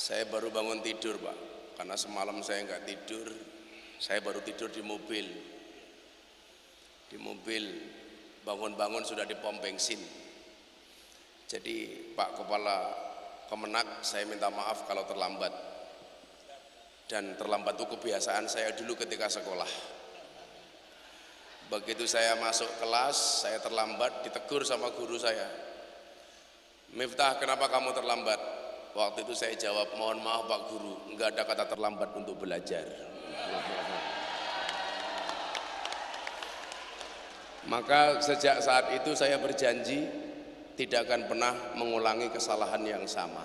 Saya baru bangun tidur, Pak, karena semalam saya nggak tidur. Saya baru tidur di mobil. Di mobil bangun-bangun sudah di pom bensin. Jadi Pak Kepala Kemenak, saya minta maaf kalau terlambat. Dan terlambat itu kebiasaan saya dulu ketika sekolah. Begitu saya masuk kelas, saya terlambat, ditegur sama guru saya. Miftah, kenapa kamu terlambat? Waktu itu saya jawab, mohon maaf Pak Guru, enggak ada kata terlambat untuk belajar. Maka sejak saat itu saya berjanji tidak akan pernah mengulangi kesalahan yang sama.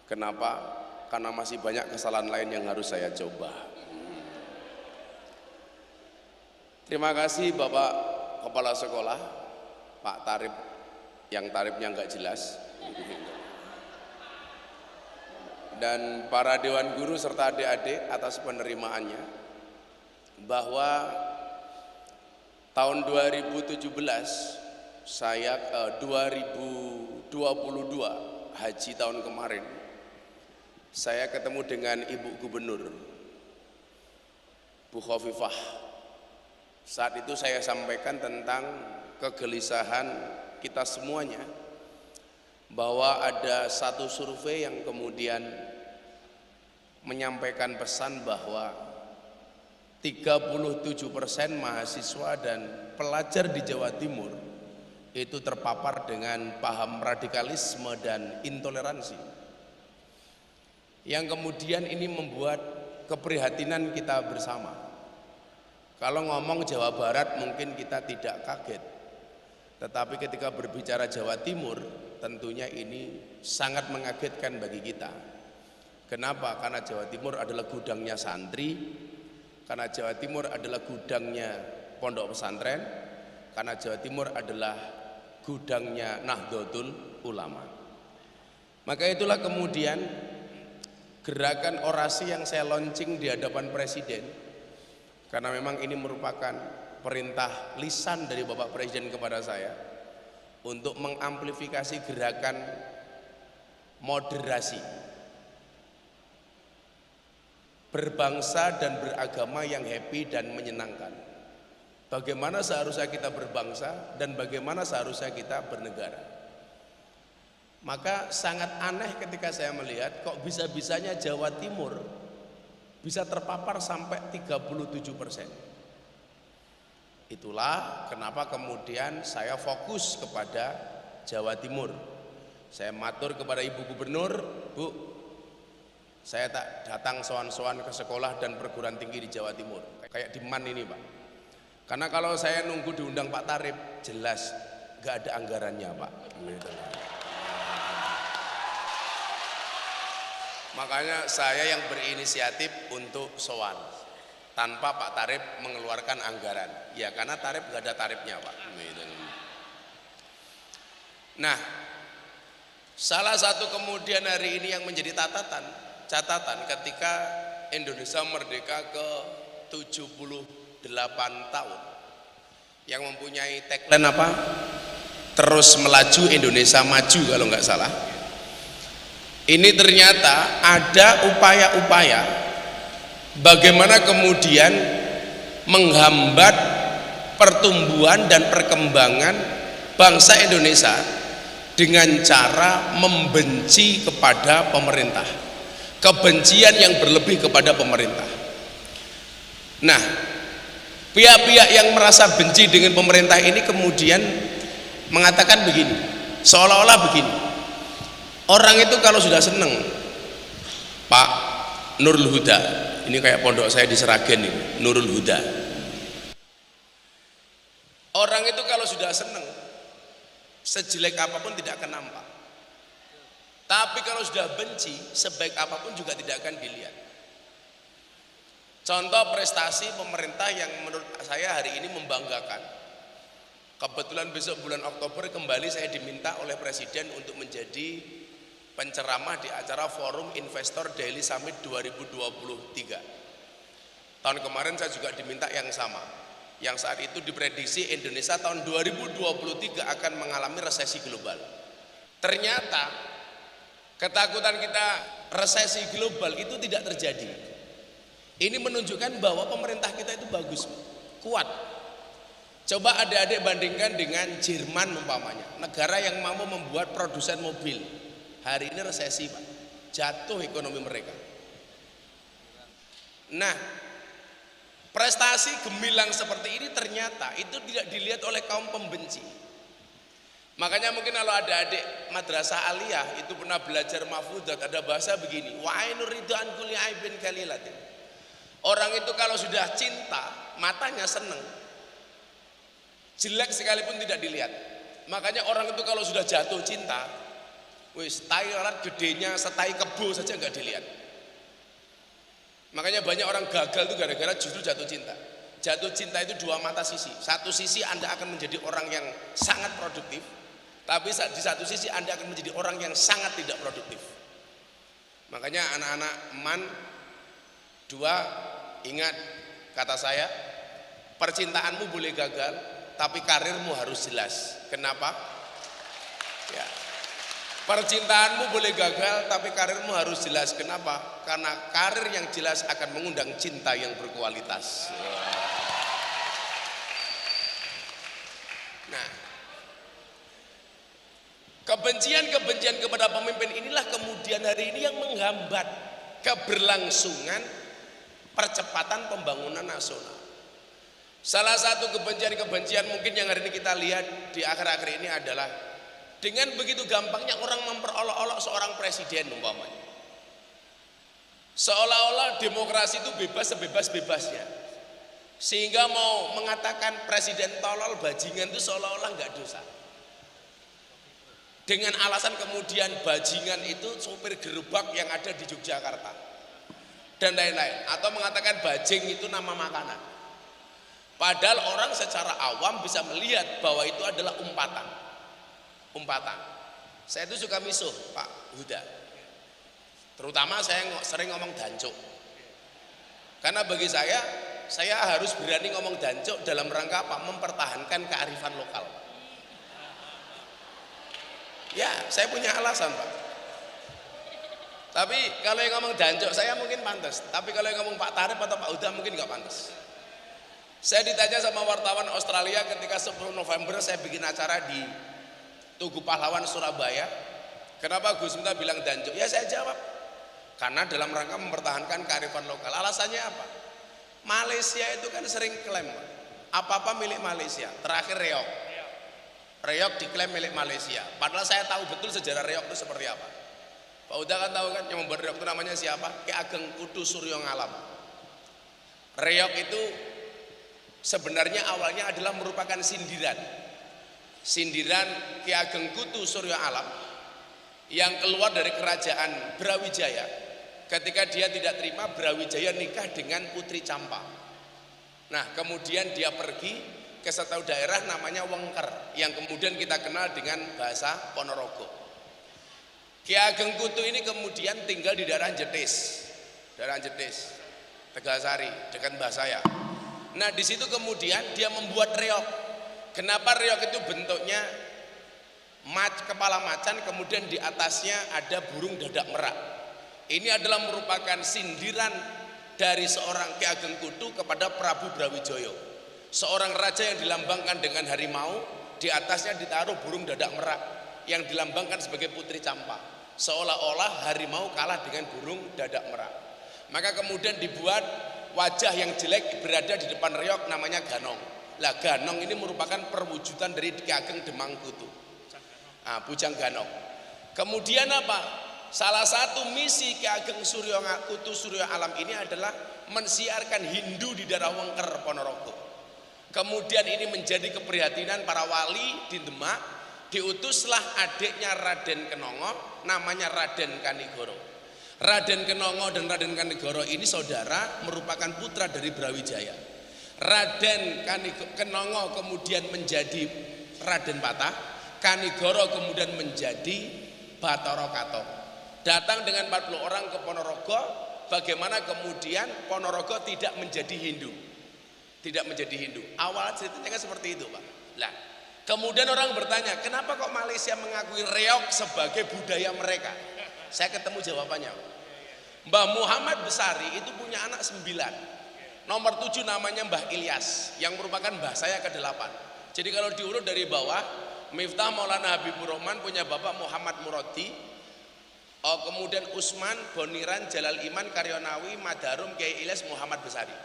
Kenapa? Karena masih banyak kesalahan lain yang harus saya coba. Terima kasih Bapak Kepala Sekolah, Pak Tarib, yang tarifnya enggak jelas. Dan para Dewan Guru serta adik-adik atas penerimaannya, bahwa tahun 2017 saya 2022 haji tahun kemarin saya ketemu dengan Ibu Gubernur Bu Khofifah. Saat itu saya sampaikan tentang kegelisahan kita semuanya, bahwa ada satu survei yang kemudian menyampaikan pesan bahwa 37% mahasiswa dan pelajar di Jawa Timur itu terpapar dengan paham radikalisme dan intoleransi, yang kemudian ini membuat keprihatinan kita bersama. Kalau ngomong Jawa Barat mungkin kita tidak kaget, tetapi ketika berbicara Jawa Timur tentunya ini sangat mengagetkan bagi kita. Kenapa? Karena Jawa Timur adalah gudangnya santri, karena Jawa Timur adalah gudangnya pondok pesantren, karena Jawa Timur adalah gudangnya Nahdlatul Ulama. Maka itulah kemudian gerakan orasi yang saya launching di hadapan Presiden, karena memang ini merupakan perintah lisan dari Bapak Presiden kepada saya untuk mengamplifikasi gerakan moderasi, berbangsa dan beragama yang happy dan menyenangkan. Bagaimana seharusnya kita berbangsa dan bagaimana seharusnya kita bernegara. Maka sangat aneh ketika saya melihat kok bisa-bisanya Jawa Timur bisa terpapar sampai 37%. Itulah kenapa kemudian saya fokus kepada Jawa Timur. Saya matur kepada Ibu Gubernur, Bu, saya tak datang sowan-sowan ke sekolah dan perguruan tinggi di Jawa Timur, kayak di MAN ini Pak. Karena kalau saya nunggu diundang Pak Tarib, jelas gak ada anggarannya Pak. Makanya saya yang berinisiatif untuk sowan tanpa Pak Tarib mengeluarkan anggaran. Ya karena Tarib gak ada tarifnya Pak. Nah, salah satu kemudian hari ini yang menjadi catatan ketika Indonesia merdeka ke 78 tahun, yang mempunyai tagline apa? Terus melaju Indonesia maju kalau nggak salah. Ini ternyata ada upaya-upaya bagaimana kemudian menghambat pertumbuhan dan perkembangan bangsa Indonesia dengan cara membenci kepada pemerintah, kebencian yang berlebih kepada pemerintah. Nah, pihak-pihak yang merasa benci dengan pemerintah ini kemudian mengatakan begini, seolah-olah begini, orang itu kalau sudah seneng, Pak Nurul Huda, ini kayak pondok saya di Seragen ini, Nurul Huda. Orang itu kalau sudah seneng, sejelek apapun tidak akan nampak. Tapi kalau sudah benci, sebaik apapun juga tidak akan dilihat. Contoh prestasi pemerintah yang menurut saya hari ini membanggakan. Kebetulan besok bulan Oktober kembali saya diminta oleh Presiden untuk menjadi penceramah di acara Forum Investor Daily Summit 2023. Tahun kemarin saya juga diminta yang sama, yang saat itu diprediksi Indonesia tahun 2023 akan mengalami resesi global. Ternyata ketakutan kita resesi global itu tidak terjadi. Ini menunjukkan bahwa pemerintah kita itu bagus, kuat. Coba adik-adik bandingkan dengan Jerman umpamanya, negara yang mampu membuat produsen mobil. Hari ini resesi, Pak. Jatuh ekonomi mereka. Nah, prestasi gemilang seperti ini ternyata itu tidak dilihat oleh kaum pembenci. Makanya mungkin kalau ada adik madrasah aliyah itu pernah belajar mafhudat, ada bahasa begini, wa ainur ridha an kulli aibin kalilatin. Orang itu kalau sudah cinta, matanya seneng. Jelek sekalipun tidak dilihat. Makanya orang itu kalau sudah jatuh cinta, wis tai lalat gedenya setai kebo saja nggak dilihat. Makanya banyak orang gagal itu gara-gara justru jatuh cinta. Jatuh cinta itu dua mata sisi. Satu sisi Anda akan menjadi orang yang sangat produktif, tapi di satu sisi Anda akan menjadi orang yang sangat tidak produktif. Makanya anak-anak man dua, ingat kata saya, percintaanmu boleh gagal, tapi karirmu harus jelas. Kenapa? Ya. Percintaanmu boleh gagal, tapi karirmu harus jelas. Kenapa? Karena karir yang jelas akan mengundang cinta yang berkualitas. Nah, kebencian-kebencian kepada pemimpin inilah kemudian hari ini yang menghambat keberlangsungan percepatan pembangunan nasional. Salah satu kebencian-kebencian mungkin yang hari ini kita lihat di akhir-akhir ini adalah dengan begitu gampangnya orang memperolok-olok seorang presiden umpamanya. Seolah-olah demokrasi itu bebas sebebas-bebasnya. Sehingga mau mengatakan presiden tolol bajingan itu seolah-olah nggak dosa. Dengan alasan kemudian bajingan itu sopir gerobak yang ada di Yogyakarta dan lain-lain, atau mengatakan bajing itu nama makanan. Padahal orang secara awam bisa melihat bahwa itu adalah umpatan. Saya itu suka misuh Pak Huda. Terutama saya sering ngomong dancuk. Karena bagi saya harus berani ngomong dancuk dalam rangka apa? Mempertahankan kearifan lokal. Ya, saya punya alasan Pak. Tapi kalau yang ngomong dancuk saya mungkin pantas. Tapi kalau yang ngomong Pak Tarif atau Pak Huda mungkin nggak pantas. Saya ditanya sama wartawan Australia ketika 10 November saya bikin acara di Tugu Pahlawan Surabaya. Kenapa Gus Miftah bilang dancuk? Ya saya jawab, karena dalam rangka mempertahankan kearifan lokal. Alasannya apa? Malaysia itu kan sering klaim apa-apa milik Malaysia. Terakhir Reok diklaim milik Malaysia. Padahal saya tahu betul sejarah Reok itu seperti apa. Pak Uda kan tahu kan yang membuat Reok itu namanya siapa? Ki Ageng Kudu Suryo Ngalam. Reok itu sebenarnya awalnya adalah merupakan sindiran Ki Ageng Kutu Suryo Alam yang keluar dari kerajaan Brawijaya ketika dia tidak terima Brawijaya nikah dengan Putri Campa. Nah kemudian dia pergi ke satu daerah namanya Wengker yang kemudian kita kenal dengan bahasa Ponorogo. Ki Ageng Kutu ini kemudian tinggal di daerah Jetis, Tegasari dekat Mbah saya. Nah di situ kemudian dia membuat reok. Kenapa reok itu bentuknya kepala macan, kemudian di atasnya ada burung dadak merak. Ini adalah merupakan sindiran dari seorang Ki Ageng Kutu kepada Prabu Brawijaya. Seorang raja yang dilambangkan dengan harimau, di atasnya ditaruh burung dadak merak yang dilambangkan sebagai Putri Campa. Seolah-olah harimau kalah dengan burung dadak merak. Maka kemudian dibuat wajah yang jelek berada di depan reok namanya Ganong. Lah Ganong ini merupakan perwujudan dari Ki Ageng Demang Kutu. Bujang Ganong. Kemudian apa? Salah satu misi Ki Ageng Kutu Suryo Alam ini adalah mensiarkan Hindu di daerah Wengker Ponorogo. Kemudian ini menjadi keprihatinan para wali di Demak. Diutuslah adiknya Raden Kenongo, namanya Raden Kanigoro. Raden Kenongo dan Raden Kanigoro ini saudara, merupakan putra dari Brawijaya. Raden Kenongo kemudian menjadi Raden Patah, Kanigoro kemudian menjadi Bathara Katong. Datang dengan 40 orang ke Ponorogo, bagaimana kemudian Ponorogo tidak menjadi Hindu. Awal ceritanya kan seperti itu, Pak. Lah, kemudian orang bertanya, kenapa kok Malaysia mengakui reok sebagai budaya mereka? Saya ketemu jawabannya, Pak. Mbah Muhammad Besari itu punya anak 9. Nomor 7 namanya Mbah Ilyas yang merupakan mbah saya ke-8. Jadi kalau diurut dari bawah, Miftah Maulana Habibur Rahman punya bapak Muhammad Muradi, kemudian Usman, Boniran, Jalal Iman, Karyonawi, Madarum, Kiai Ilyas, Muhammad Besari.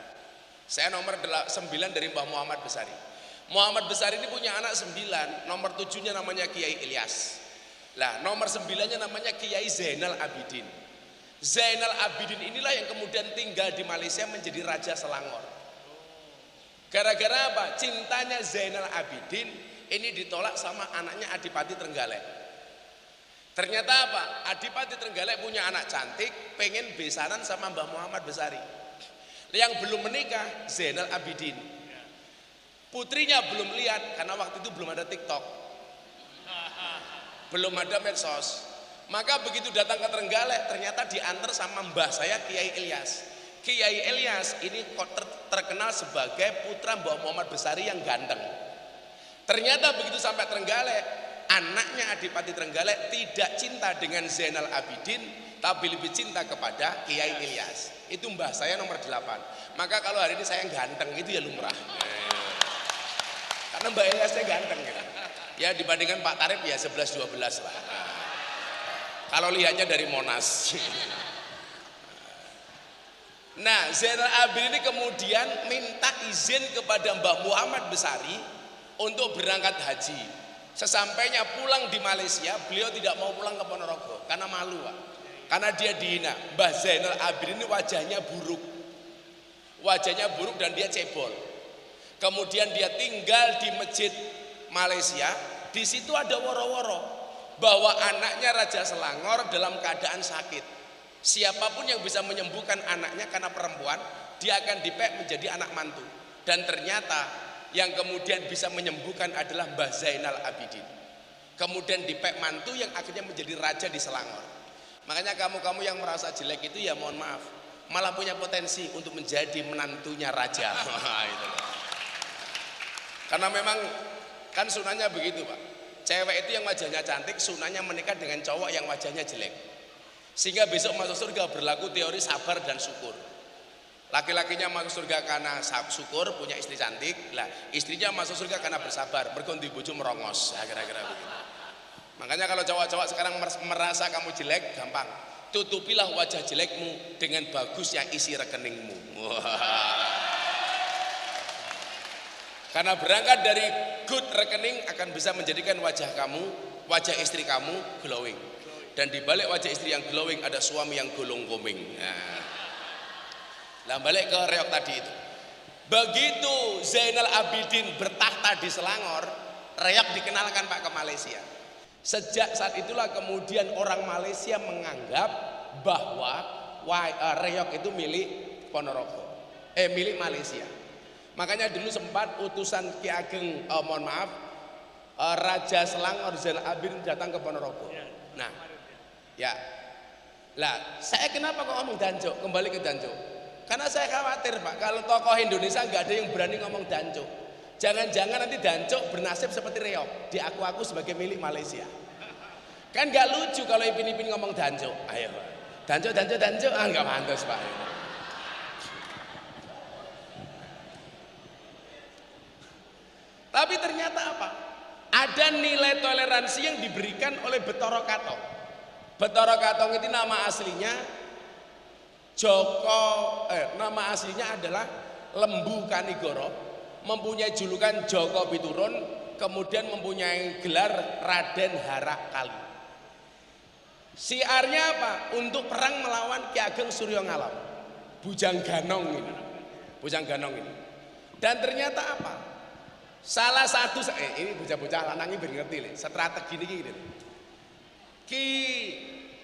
Saya nomor 9 dari Mbah Muhammad Besari. Muhammad Besari ini punya anak 9, nomor 7-nya namanya Kiai Ilyas. Lah, nomor 9-nya namanya Kiai Zainal Abidin. Zainal Abidin inilah yang kemudian tinggal di Malaysia menjadi Raja Selangor. Gara-gara apa? Cintanya Zainal Abidin ini ditolak sama anaknya Adipati Trenggalek. Ternyata apa? Adipati Trenggalek punya anak cantik, pengen besaran sama Mbah Muhammad Besari. Yang belum menikah Zainal Abidin. Putrinya belum lihat karena waktu itu belum ada TikTok, belum ada medsos. Maka begitu datang ke Trenggalek, ternyata diantar sama mbah saya Kiai Ilyas. Kiai Ilyas ini terkenal sebagai putra Mbah Muhammad Besari yang ganteng. Ternyata begitu sampai Trenggalek, anaknya Adipati Trenggalek tidak cinta dengan Zainal Abidin, tapi lebih cinta kepada Kiai Ilyas. Itu mbah saya nomor 8. Maka kalau hari ini saya ganteng itu ya lumrah. Karena Mbak Ilyasnya ganteng gitu. Ya dibandingkan Pak Tarip ya 11-12 lah. Kalau lihatnya dari Monas. Nah, Zainal Abidin ini kemudian minta izin kepada Mbah Muhammad Besari untuk berangkat haji. Sesampainya pulang di Malaysia, beliau tidak mau pulang ke Ponorogo karena malu, Pak. Karena dia dihina. Mbah Zainal Abidin ini wajahnya buruk. Wajahnya buruk dan dia cebol. Kemudian dia tinggal di masjid Malaysia. Di situ ada woro-woro bahwa anaknya Raja Selangor dalam keadaan sakit. Siapapun yang bisa menyembuhkan anaknya karena perempuan, dia akan dipek menjadi anak mantu. Dan ternyata yang kemudian bisa menyembuhkan adalah Mbah Zainal Abidin. Kemudian dipek mantu yang akhirnya menjadi raja di Selangor. Makanya kamu-kamu yang merasa jelek itu ya mohon maaf, malah punya potensi untuk menjadi menantunya raja. Itu. Karena memang kan sunahnya begitu, Pak. Cewek itu yang wajahnya cantik, sunahnya menikah dengan cowok yang wajahnya jelek. Sehingga besok masuk surga berlaku teori sabar dan syukur. Laki-lakinya masuk surga karena syukur, punya istri cantik. Lah, istrinya masuk surga karena bersabar, berganti bojo merongos. Nah, kira-kira begitu. Makanya kalau cowok-cowok sekarang merasa kamu jelek, gampang. Tutupilah wajah jelekmu dengan bagusnya isi rekeningmu. Karena berangkat dari good rekening akan bisa menjadikan wajah kamu, wajah istri kamu glowing. Dan di balik wajah istri yang glowing ada suami yang golong koming. Nah, balik ke reok tadi itu. Begitu Zainal Abidin bertahta di Selangor, reok dikenalkan Pak ke Malaysia. Sejak saat itulah kemudian orang Malaysia menganggap bahwa reok itu milik Ponorogo, milik Malaysia. Makanya dulu sempat utusan Ki Ageng, Raja Selangor Zainal Abidin datang ke Ponorogo. Nah, ya, lah saya kenapa kok ngomong Danjo? Kembali ke Danjo. Karena saya khawatir, Pak, kalau tokoh Indonesia nggak ada yang berani ngomong Danjo. Jangan-jangan nanti Danjo bernasib seperti reok, diaku-aku sebagai milik Malaysia. Kan nggak lucu kalau Ipin-Ipin ngomong Danjo. Ayo, Danjo, nggak pantas, Pak. Tapi ternyata apa? Ada nilai toleransi yang diberikan oleh Betara Katong. Betara Katong itu nama aslinya nama aslinya adalah Lembu Kanigoro, mempunyai julukan Joko Piturun, kemudian mempunyai gelar Raden Harak Kali. Siarnya apa? Untuk perang melawan Ki Ageng Suryo Ngalam, Bujang Ganong ini. Dan ternyata apa? Salah satu ini bocah-bocah lanang iki ben ngerti lho, strategi niki gitu. Ki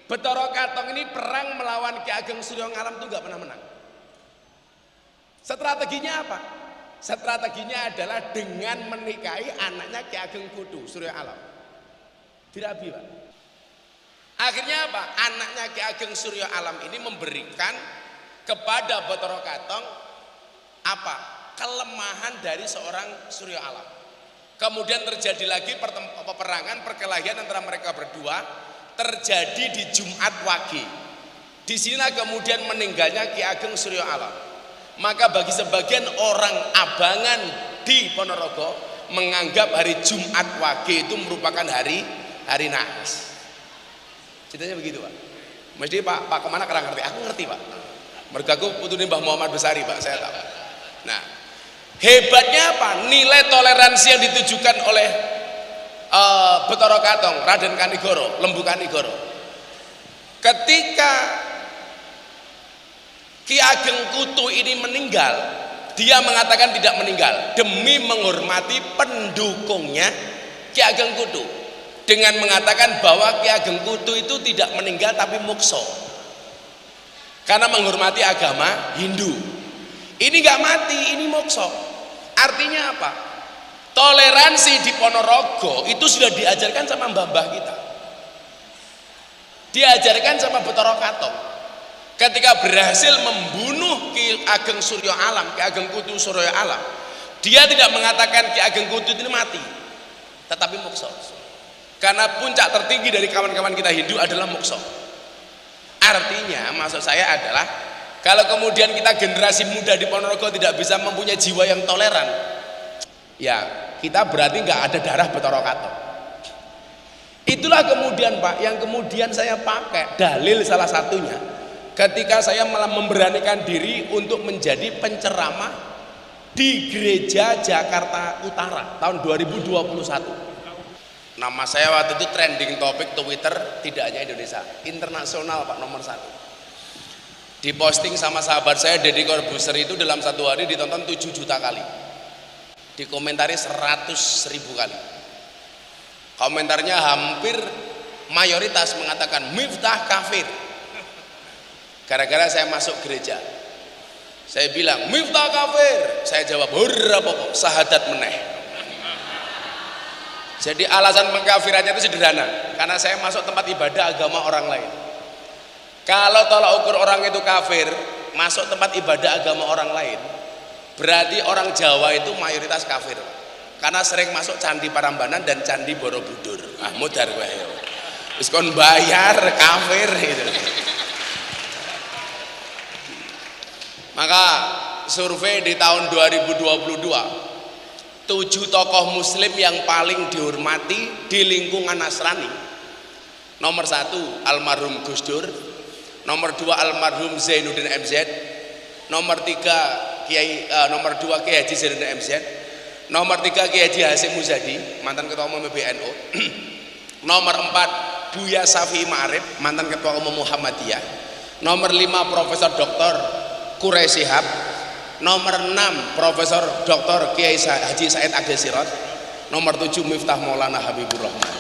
Betara Katong ini perang melawan Ki Ageng Suryo Ngalam itu enggak pernah menang. Strateginya apa? Strateginya adalah dengan menikahi anaknya Ki Ageng Kudu Suryo Alam. Dirabi, Pak. Akhirnya apa? Anaknya Ki Ageng Suryo Alam ini memberikan kepada Betara Katong apa? Kelemahan dari seorang Suryo Alam. Kemudian terjadi lagi peperangan, perkelahian antara mereka berdua, terjadi di Jumat Wage. Disinilah kemudian meninggalnya Ki Ageng Suryo Alam. Maka bagi sebagian orang Abangan di Ponorogo menganggap hari Jumat Wage itu merupakan hari nahas. Ceritanya begitu Pak. Mesti Pak kemana kurang ngerti? Aku ngerti Pak. Mergo aku putune Mbah Muhammad Besari Pak, saya tahu. Nah, hebatnya apa? Nilai toleransi yang ditujukan oleh Betara Katong, Raden Kanigoro, Lembu Kanigoro. Ketika Ki Ageng Kutu ini meninggal, dia mengatakan tidak meninggal demi menghormati pendukungnya Ki Ageng Kutu, dengan mengatakan bahwa Ki Ageng Kutu itu tidak meninggal tapi mukso karena menghormati agama Hindu. Ini nggak mati, ini mokso. Artinya apa? Toleransi di Ponorogo itu sudah diajarkan sama mbah-mbah kita, diajarkan sama Betara Katong. Ketika berhasil membunuh Ki Ageng Suryo Alam, Ki Ageng Kutu Suryo Alam, dia tidak mengatakan Ki Ageng Kutu ini mati, tetapi mokso. Karena puncak tertinggi dari kawan-kawan kita Hindu adalah mokso. Artinya maksud saya adalah kalau kemudian kita generasi muda di Ponorogo tidak bisa mempunyai jiwa yang toleran, ya kita berarti nggak ada darah Betara Katong. Itulah kemudian Pak yang kemudian saya pakai dalil salah satunya ketika saya malah memberanikan diri untuk menjadi penceramah di Gereja Jakarta Utara tahun 2021. Nama saya waktu itu trending topik Twitter, tidak hanya Indonesia, internasional Pak, nomor 1. Diposting sama sahabat saya Deddy Corbuzier itu dalam satu hari ditonton 7 juta kali, dikomentari 100.000 kali. Komentarnya hampir mayoritas mengatakan Miftah kafir. Gara-gara saya masuk gereja, saya bilang Miftah kafir, saya jawab hurra pokok sahadat meneh. Jadi alasan pengkafirannya itu sederhana, karena saya masuk tempat ibadah agama orang lain. Kalau tolak ukur orang itu kafir, masuk tempat ibadah agama orang lain, berarti orang Jawa itu mayoritas kafir, karena sering masuk Candi Prambanan dan Candi Borobudur. Ah mudar gue ya, wis kon bayar kafir gitu. Maka survei di tahun 2022, 7 tokoh muslim yang paling dihormati di lingkungan Nasrani. Nomor 1 almarhum Gus Dur, nomor 2 almarhum Zainuddin MZ, nomor 3 nomor 2 Kiai Haji Zainuddin MZ, nomor 3 Kiai Haji Hasyim Muzadi, mantan ketua umum PBNU, nomor 4 Buya Syafi'i Ma'arif, mantan ketua umum Muhammadiyah, nomor 5 Profesor Dr. Quraisy Shihab, nomor 6 Profesor Dr. Kiai Haji Said Agil Sirot, nomor 7 Miftah Maulana Habibur Rahman.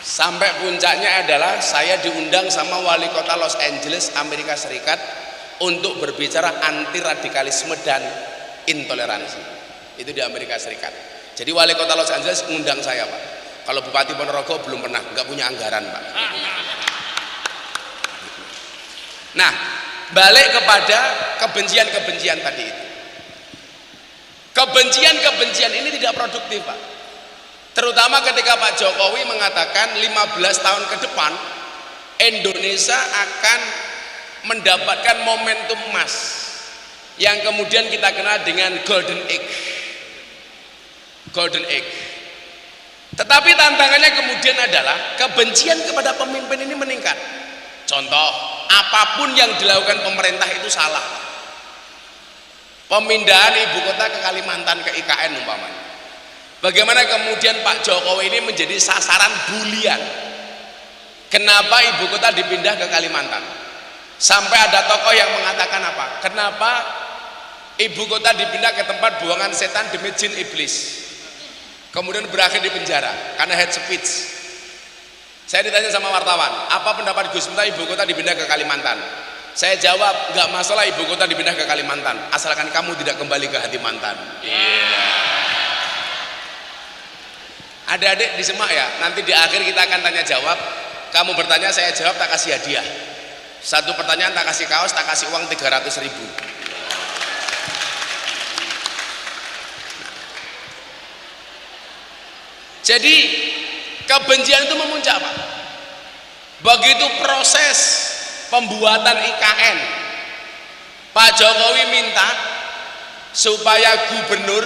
Sampai puncaknya adalah saya diundang sama wali kota Los Angeles, Amerika Serikat untuk berbicara anti radikalisme dan intoleransi. Itu di Amerika Serikat. Jadi wali kota Los Angeles mengundang saya Pak. Kalau Bupati Ponorogo belum pernah, nggak punya anggaran Pak. Nah, balik kepada kebencian-kebencian tadi itu. Kebencian-kebencian ini tidak produktif Pak. Terutama ketika Pak Jokowi mengatakan 15 tahun ke depan Indonesia akan mendapatkan momentum emas yang kemudian kita kenal dengan Golden Age. Golden Age. Tetapi tantangannya kemudian adalah kebencian kepada pemimpin ini meningkat. Contoh, apapun yang dilakukan pemerintah itu salah. Pemindahan ibu kota ke Kalimantan, ke IKN umpamanya. Bagaimana kemudian Pak Jokowi ini menjadi sasaran bulian. Kenapa ibu kota dipindah ke Kalimantan? Sampai ada tokoh yang mengatakan apa? Kenapa ibu kota dipindah ke tempat buangan setan demi jin iblis? Kemudian berakhir di penjara karena hate speech. Saya ditanya sama wartawan, apa pendapat Gus Miftah ibu kota dipindah ke Kalimantan? Saya jawab, nggak masalah ibu kota dipindah ke Kalimantan, asalkan kamu tidak kembali ke hati mantan. Adik-adik disimak ya, nanti di akhir kita akan tanya jawab. Kamu bertanya, saya jawab, tak kasih hadiah. Satu pertanyaan tak kasih kaos, tak kasih uang 300.000. Jadi kebencian itu memuncak Pak. Begitu proses pembuatan IKN, Pak Jokowi minta supaya gubernur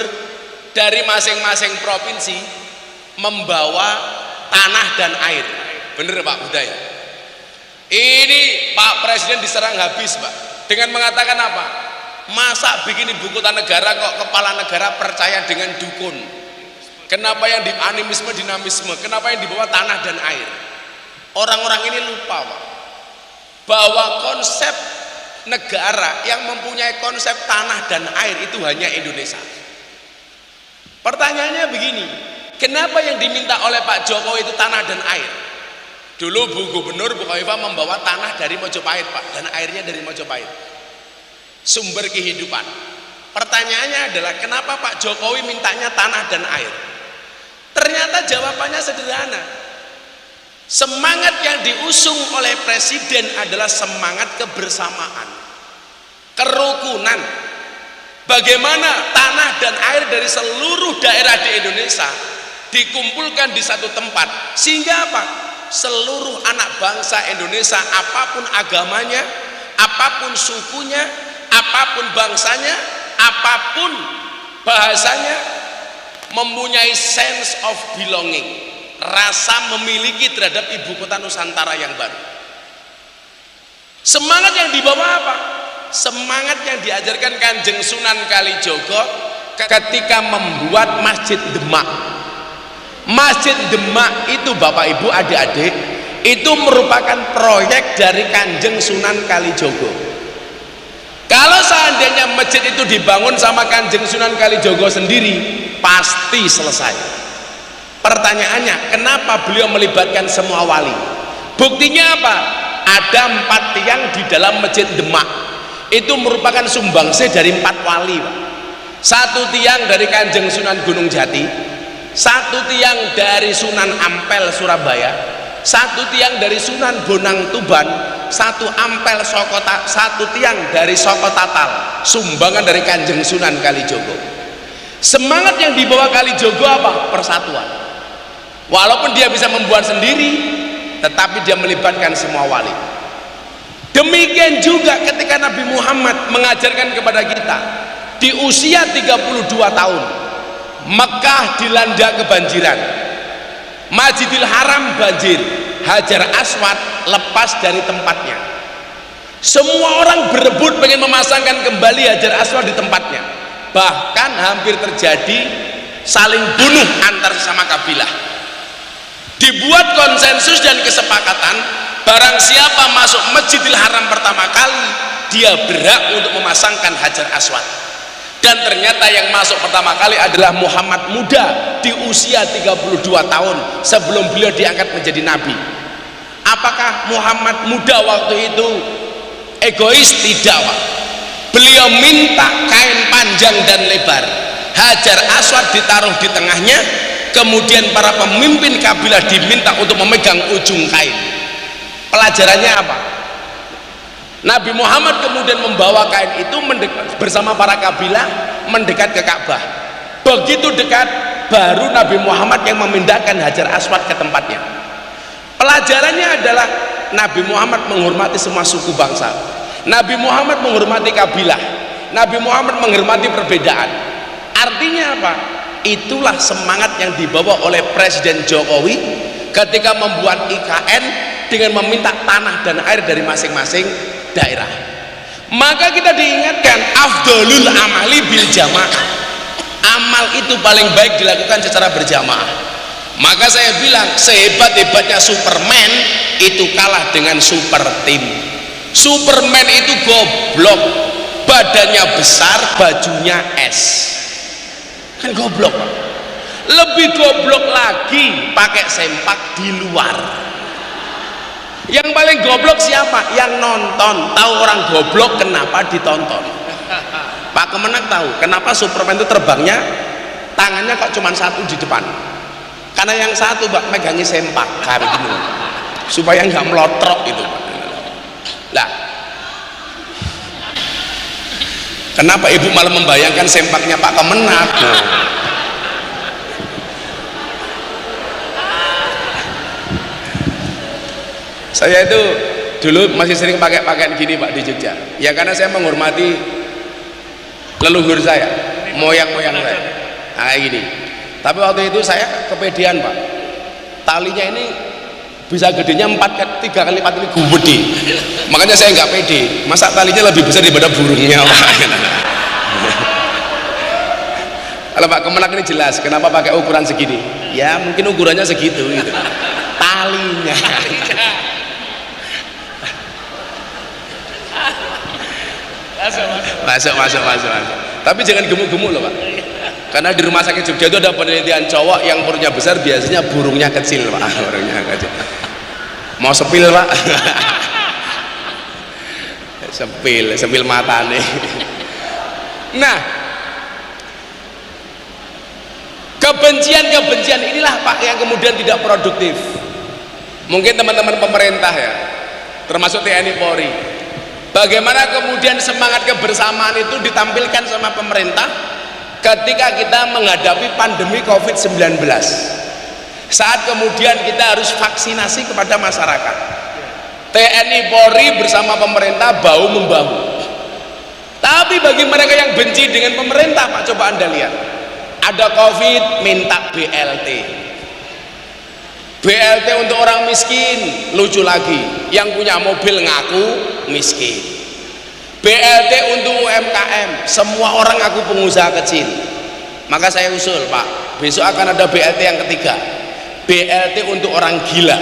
dari masing-masing provinsi membawa tanah dan air. Bener Pak Budaya? Ini Pak Presiden diserang habis Pak, dengan mengatakan apa? Masa bikin ibu kota negara kok kepala negara percaya dengan dukun? Kenapa yang di animisme dinamisme? Kenapa yang dibawa tanah dan air? Orang-orang ini lupa Pak, bahwa konsep negara yang mempunyai konsep tanah dan air itu hanya Indonesia. Pertanyaannya begini, kenapa yang diminta oleh Pak Jokowi itu tanah dan air? Dulu Bu Gubernur Bu Khofifah membawa tanah dari Mojopahit Pak, dan airnya dari Mojopahit, sumber kehidupan. Pertanyaannya adalah kenapa Pak Jokowi mintanya tanah dan air? Ternyata jawabannya sederhana. Semangat yang diusung oleh Presiden adalah semangat kebersamaan, kerukunan. Bagaimana tanah dan air dari seluruh daerah di Indonesia dikumpulkan di satu tempat, sehingga apa? Seluruh anak bangsa Indonesia, apapun agamanya, apapun sukunya, apapun bangsanya, apapun bahasanya, mempunyai sense of belonging, rasa memiliki terhadap ibu kota Nusantara yang baru. Semangat yang dibawa apa? Semangat yang diajarkan Kanjeng Sunan Kalijogo ketika membuat Masjid Demak. Masjid Demak itu Bapak Ibu adik-adik, itu merupakan proyek dari Kanjeng Sunan Kalijogo. Kalau seandainya masjid itu dibangun sama Kanjeng Sunan Kalijogo sendiri, pasti selesai. Pertanyaannya, kenapa beliau melibatkan semua wali? Buktinya apa? Ada 4 tiang di dalam Masjid Demak. Itu merupakan sumbangsih dari 4 wali Pak. 1 tiang dari Kanjeng Sunan Gunung Jati, 1 tiang dari Sunan Ampel Surabaya, 1 tiang dari Sunan Bonang Tuban, 1 Ampel Sokota, 1 tiang dari Soko Tatal, sumbangan dari Kanjeng Sunan Kalijogo. Semangat yang dibawa Kalijogo apa? Persatuan. Walaupun dia bisa membuat sendiri, tetapi dia melibatkan semua wali. Demikian juga ketika Nabi Muhammad mengajarkan kepada kita, di usia 32 tahun Mekah dilanda kebanjiran, Masjidil Haram banjir, Hajar Aswad lepas dari tempatnya. Semua orang berebut pengen memasangkan kembali Hajar Aswad di tempatnya. Bahkan hampir terjadi saling bunuh antar sesama kabilah. Dibuat konsensus dan kesepakatan, barang siapa masuk Masjidil Haram pertama kali, dia berhak untuk memasangkan Hajar Aswad. Dan ternyata yang masuk pertama kali adalah Muhammad muda di usia 32 tahun sebelum beliau diangkat menjadi nabi. Apakah Muhammad muda waktu itu egois? Tidak Pak. Beliau minta kain panjang dan lebar, Hajar Aswad ditaruh di tengahnya, kemudian para pemimpin kabilah diminta untuk memegang ujung kain. Pelajarannya apa? Nabi Muhammad kemudian membawa kain itu bersama para kabilah mendekat ke Ka'bah. Begitu dekat, baru Nabi Muhammad yang memindahkan Hajar Aswad ke tempatnya. Pelajarannya adalah Nabi Muhammad menghormati semua suku bangsa, Nabi Muhammad menghormati kabilah, Nabi Muhammad menghormati perbedaan. Artinya apa? Itulah semangat yang dibawa oleh Presiden Jokowi ketika membuat IKN dengan meminta tanah dan air dari masing-masing daerah. Maka kita diingatkan, afdolul amali bil jamaah. Amal itu paling baik dilakukan secara berjamaah. Maka saya bilang, sehebat-hebatnya Superman itu kalah dengan super team. Superman itu goblok, badannya besar, bajunya es, kan goblok Pak. Lebih goblok lagi pakai sempak di luar. Yang paling goblok siapa? Yang nonton. Tahu orang goblok kenapa ditonton? Pak Kemenak tahu kenapa Superman itu terbangnya tangannya kok cuma 1 di depan? Karena yang satu Pak megangi sempak kayak gini, supaya nggak melotrok itu Pak. Lah, kenapa ibu malah membayangkan sempaknya Pak Kemenak? Saya itu dulu masih sering pakai pakaian gini Pak di Jogja. Ya karena saya menghormati leluhur saya, moyang-moyang saya. Nah, kayak gini. Tapi waktu itu saya kepedean Pak. Talinya ini bisa gedenya 3 kali 4 kali gede. Makanya saya nggak pede. Masa talinya lebih besar daripada burungnya Pak. Kalau Pak Kemenak ini jelas kenapa pakai ukuran segini. Ya mungkin ukurannya segitu gitu. Talinya. Masuk. Tapi jangan gemuk-gemuk loh Pak. Karena di rumah sakit Jogja itu ada penelitian cowok yang perutnya besar biasanya burungnya kecil Pak. Burungnya kecil. Mau sepil Pak. sepil mata nih. Nah, kebencian inilah Pak yang kemudian tidak produktif. Mungkin teman-teman pemerintah ya, termasuk TNI Polri, bagaimana kemudian semangat kebersamaan itu ditampilkan sama pemerintah ketika kita menghadapi pandemi COVID-19, saat kemudian kita harus vaksinasi kepada masyarakat. TNI Polri bersama pemerintah bahu membahu. Tapi bagi mereka yang benci dengan pemerintah Pak, coba Anda lihat, ada COVID minta BLT untuk orang miskin. Lucu lagi, yang punya mobil ngaku miskin. BLT untuk UMKM, semua orang aku pengusaha kecil. Maka saya usul Pak, besok akan ada BLT yang ketiga, BLT untuk orang gila.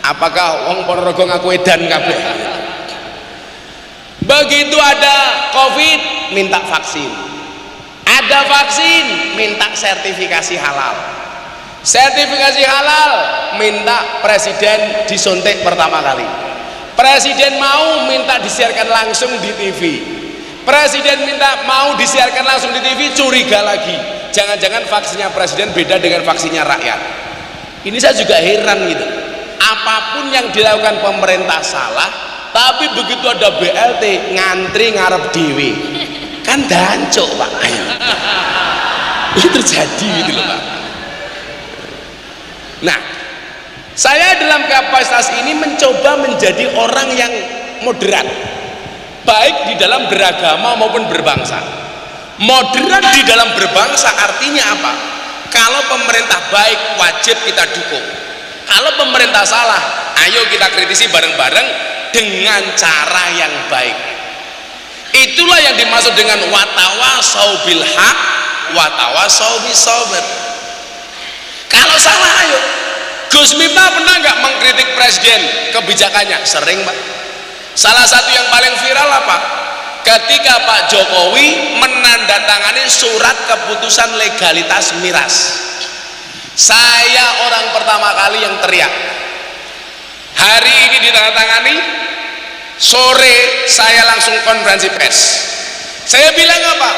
Apakah wong Ponorogo ngaku edan kabeh? Begitu ada COVID minta vaksin, ada vaksin minta sertifikasi halal, sertifikasi halal minta presiden disuntik pertama kali. Presiden mau minta disiarkan langsung di TV. Presiden minta mau disiarkan langsung di TV, curiga lagi. Jangan-jangan vaksinnya presiden beda dengan vaksinnya rakyat. Ini saya juga heran gitu. Apapun yang dilakukan pemerintah salah, tapi begitu ada BLT ngantri ngarep dewe. Kan dancuk Pak. Itu terjadi gitu loh Pak. Nah, saya dalam kapasitas ini mencoba menjadi orang yang moderat, baik di dalam beragama maupun berbangsa. Moderat di dalam berbangsa artinya apa? Kalau pemerintah baik wajib kita dukung, kalau pemerintah salah ayo kita kritisi bareng-bareng dengan cara yang baik. Itulah yang dimaksud dengan watawasau bil haq watawasau bis sabr. Kalau salah ayo. Gus Miftah pernah nggak mengkritik presiden kebijakannya? Sering Pak. Salah satu yang paling viral apa? Ketika Pak Jokowi menandatangani surat keputusan legalitas miras. Saya orang pertama kali yang teriak. Hari ini ditandatangani, sore saya langsung konferensi pers. Saya bilang apa?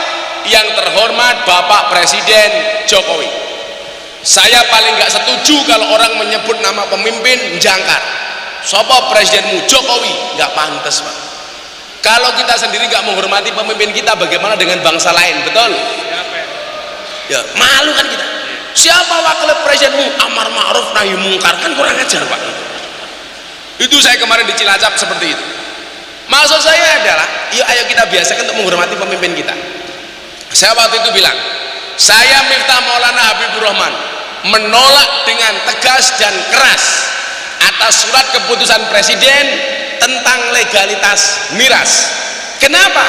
Yang terhormat Bapak Presiden Jokowi, saya paling nggak setuju kalau orang menyebut nama pemimpin jangkar. Sopo presidenmu Jokowi? Nggak pantas Pak. Kalau kita sendiri nggak menghormati pemimpin kita, bagaimana dengan bangsa lain? Betul? Ya malu kan kita. Siapa wakil presidenmu? Amar ma'ruf nahi mungkar, kan kurang ajar Pak. Itu saya kemarin di Cilacap seperti itu. Maksud saya adalah, yuk ayo kita biasakan untuk menghormati pemimpin kita. Saya waktu itu bilang, saya Miftah Maulana Habibur Rahman menolak dengan tegas dan keras atas surat keputusan presiden tentang legalitas miras. Kenapa?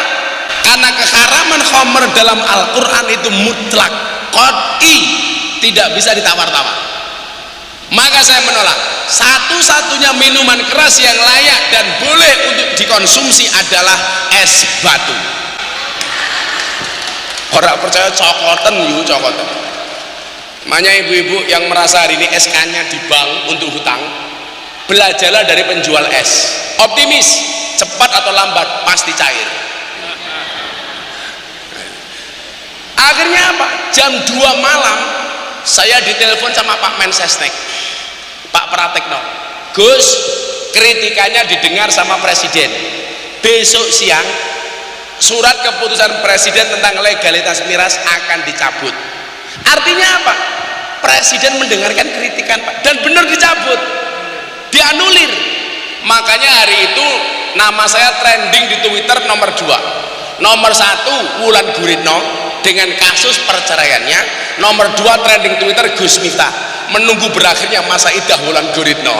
Karena keharaman khamr dalam Al-Quran itu mutlak, qat'i, tidak bisa ditawar-tawar. Maka saya menolak. Satu-satunya minuman keras yang layak dan boleh untuk dikonsumsi adalah es batu. Orang percaya cokotan yuk cokotan. Makanya ibu-ibu yang merasa hari ini SK-nya di bank untuk hutang, belajarlah dari penjual es. Optimis, cepat atau lambat pasti cair. Akhirnya apa? Jam 2 malam saya ditelepon sama Pak Mensesnek, Pak Pratekno. Gus, kritikannya didengar sama presiden. Besok siang surat keputusan presiden tentang legalitas miras akan dicabut. Artinya apa? Presiden mendengarkan kritikan Pak, dan benar dicabut, dianulir. Makanya hari itu nama saya trending di Twitter nomor 2. Nomor 1 Wulan Guritno dengan kasus perceraiannya. Nomor 2 trending Twitter Gus Miftah menunggu berakhirnya masa idah Wulan Guritno.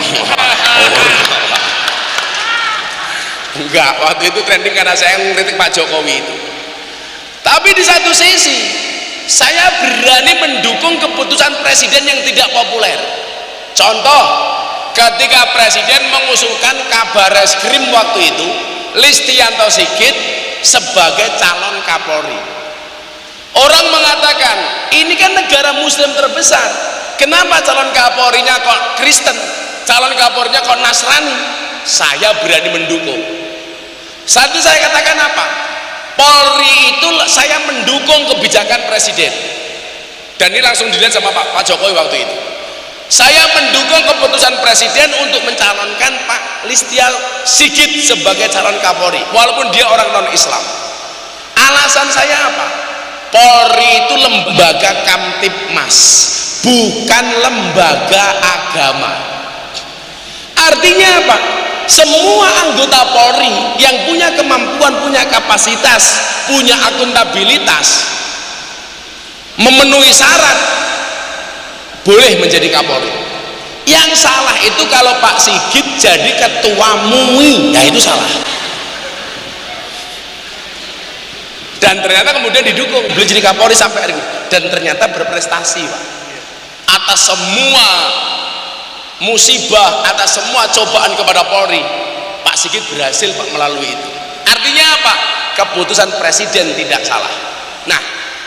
Enggak, waktu itu trending karena saya mengkritik Pak Jokowi itu. Tapi di satu sisi saya berani mendukung keputusan presiden yang tidak populer. Contoh, ketika presiden mengusulkan Kabar Reskrim waktu itu Listianto Sigit sebagai calon Kapolri. Orang mengatakan ini kan negara muslim terbesar, kenapa calon Kapolrinya kok Kristen, calon Kapolrinya kok Nasrani? Saya berani mendukung. Satu saya katakan apa? Polri itu saya mendukung kebijakan presiden, dan ini langsung dilihat sama Pak Jokowi waktu itu. Saya mendukung keputusan presiden untuk mencalonkan Pak Listianto Sigit sebagai calon Kapolri walaupun dia orang non-Islam. Alasan saya apa? Polri itu lembaga Kamtibmas, bukan lembaga agama. Artinya apa? Semua anggota Polri yang punya kemampuan, punya kapasitas, punya akuntabilitas, memenuhi syarat, boleh menjadi Kapolri. Yang salah itu kalau Pak Sigit jadi ketua MUI, ya itu salah. Dan ternyata kemudian didukung, beliau jadi Kapolri sampai hari ini, dan ternyata berprestasi, Pak. Atas semua musibah, atas semua cobaan kepada Polri, Pak Sigit berhasil, Pak, melalui itu. Artinya apa? Keputusan presiden tidak salah. Nah,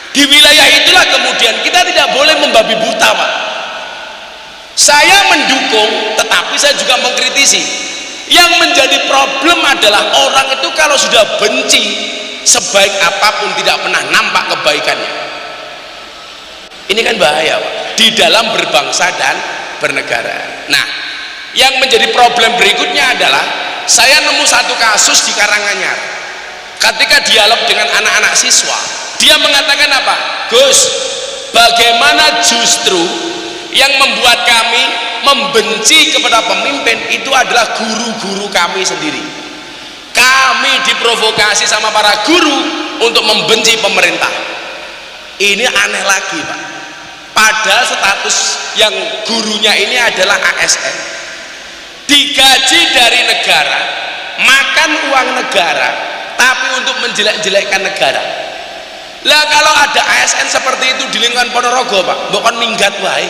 di wilayah itulah kemudian kita tidak boleh membabi buta, Pak. Saya mendukung, tetapi saya juga mengkritisi. Yang menjadi problem adalah orang itu kalau sudah benci, sebaik apapun tidak pernah nampak kebaikannya. Ini kan bahaya, Pak, di dalam berbangsa dan bernegara. Nah, yang menjadi problem berikutnya adalah saya nemu satu kasus di Karanganyar. Ketika dialog dengan anak-anak siswa, dia mengatakan apa? Gus, bagaimana justru yang membuat kami membenci kepada pemimpin itu adalah guru-guru kami sendiri. Kami diprovokasi sama para guru untuk membenci pemerintah. Ini aneh lagi, Pak. Padahal status yang gurunya ini adalah ASN, digaji dari negara, makan uang negara, tapi untuk menjelek-jelekkan negara. Lah kalau ada ASN seperti itu di lingkungan Ponorogo, Pak, bukan minggat wae.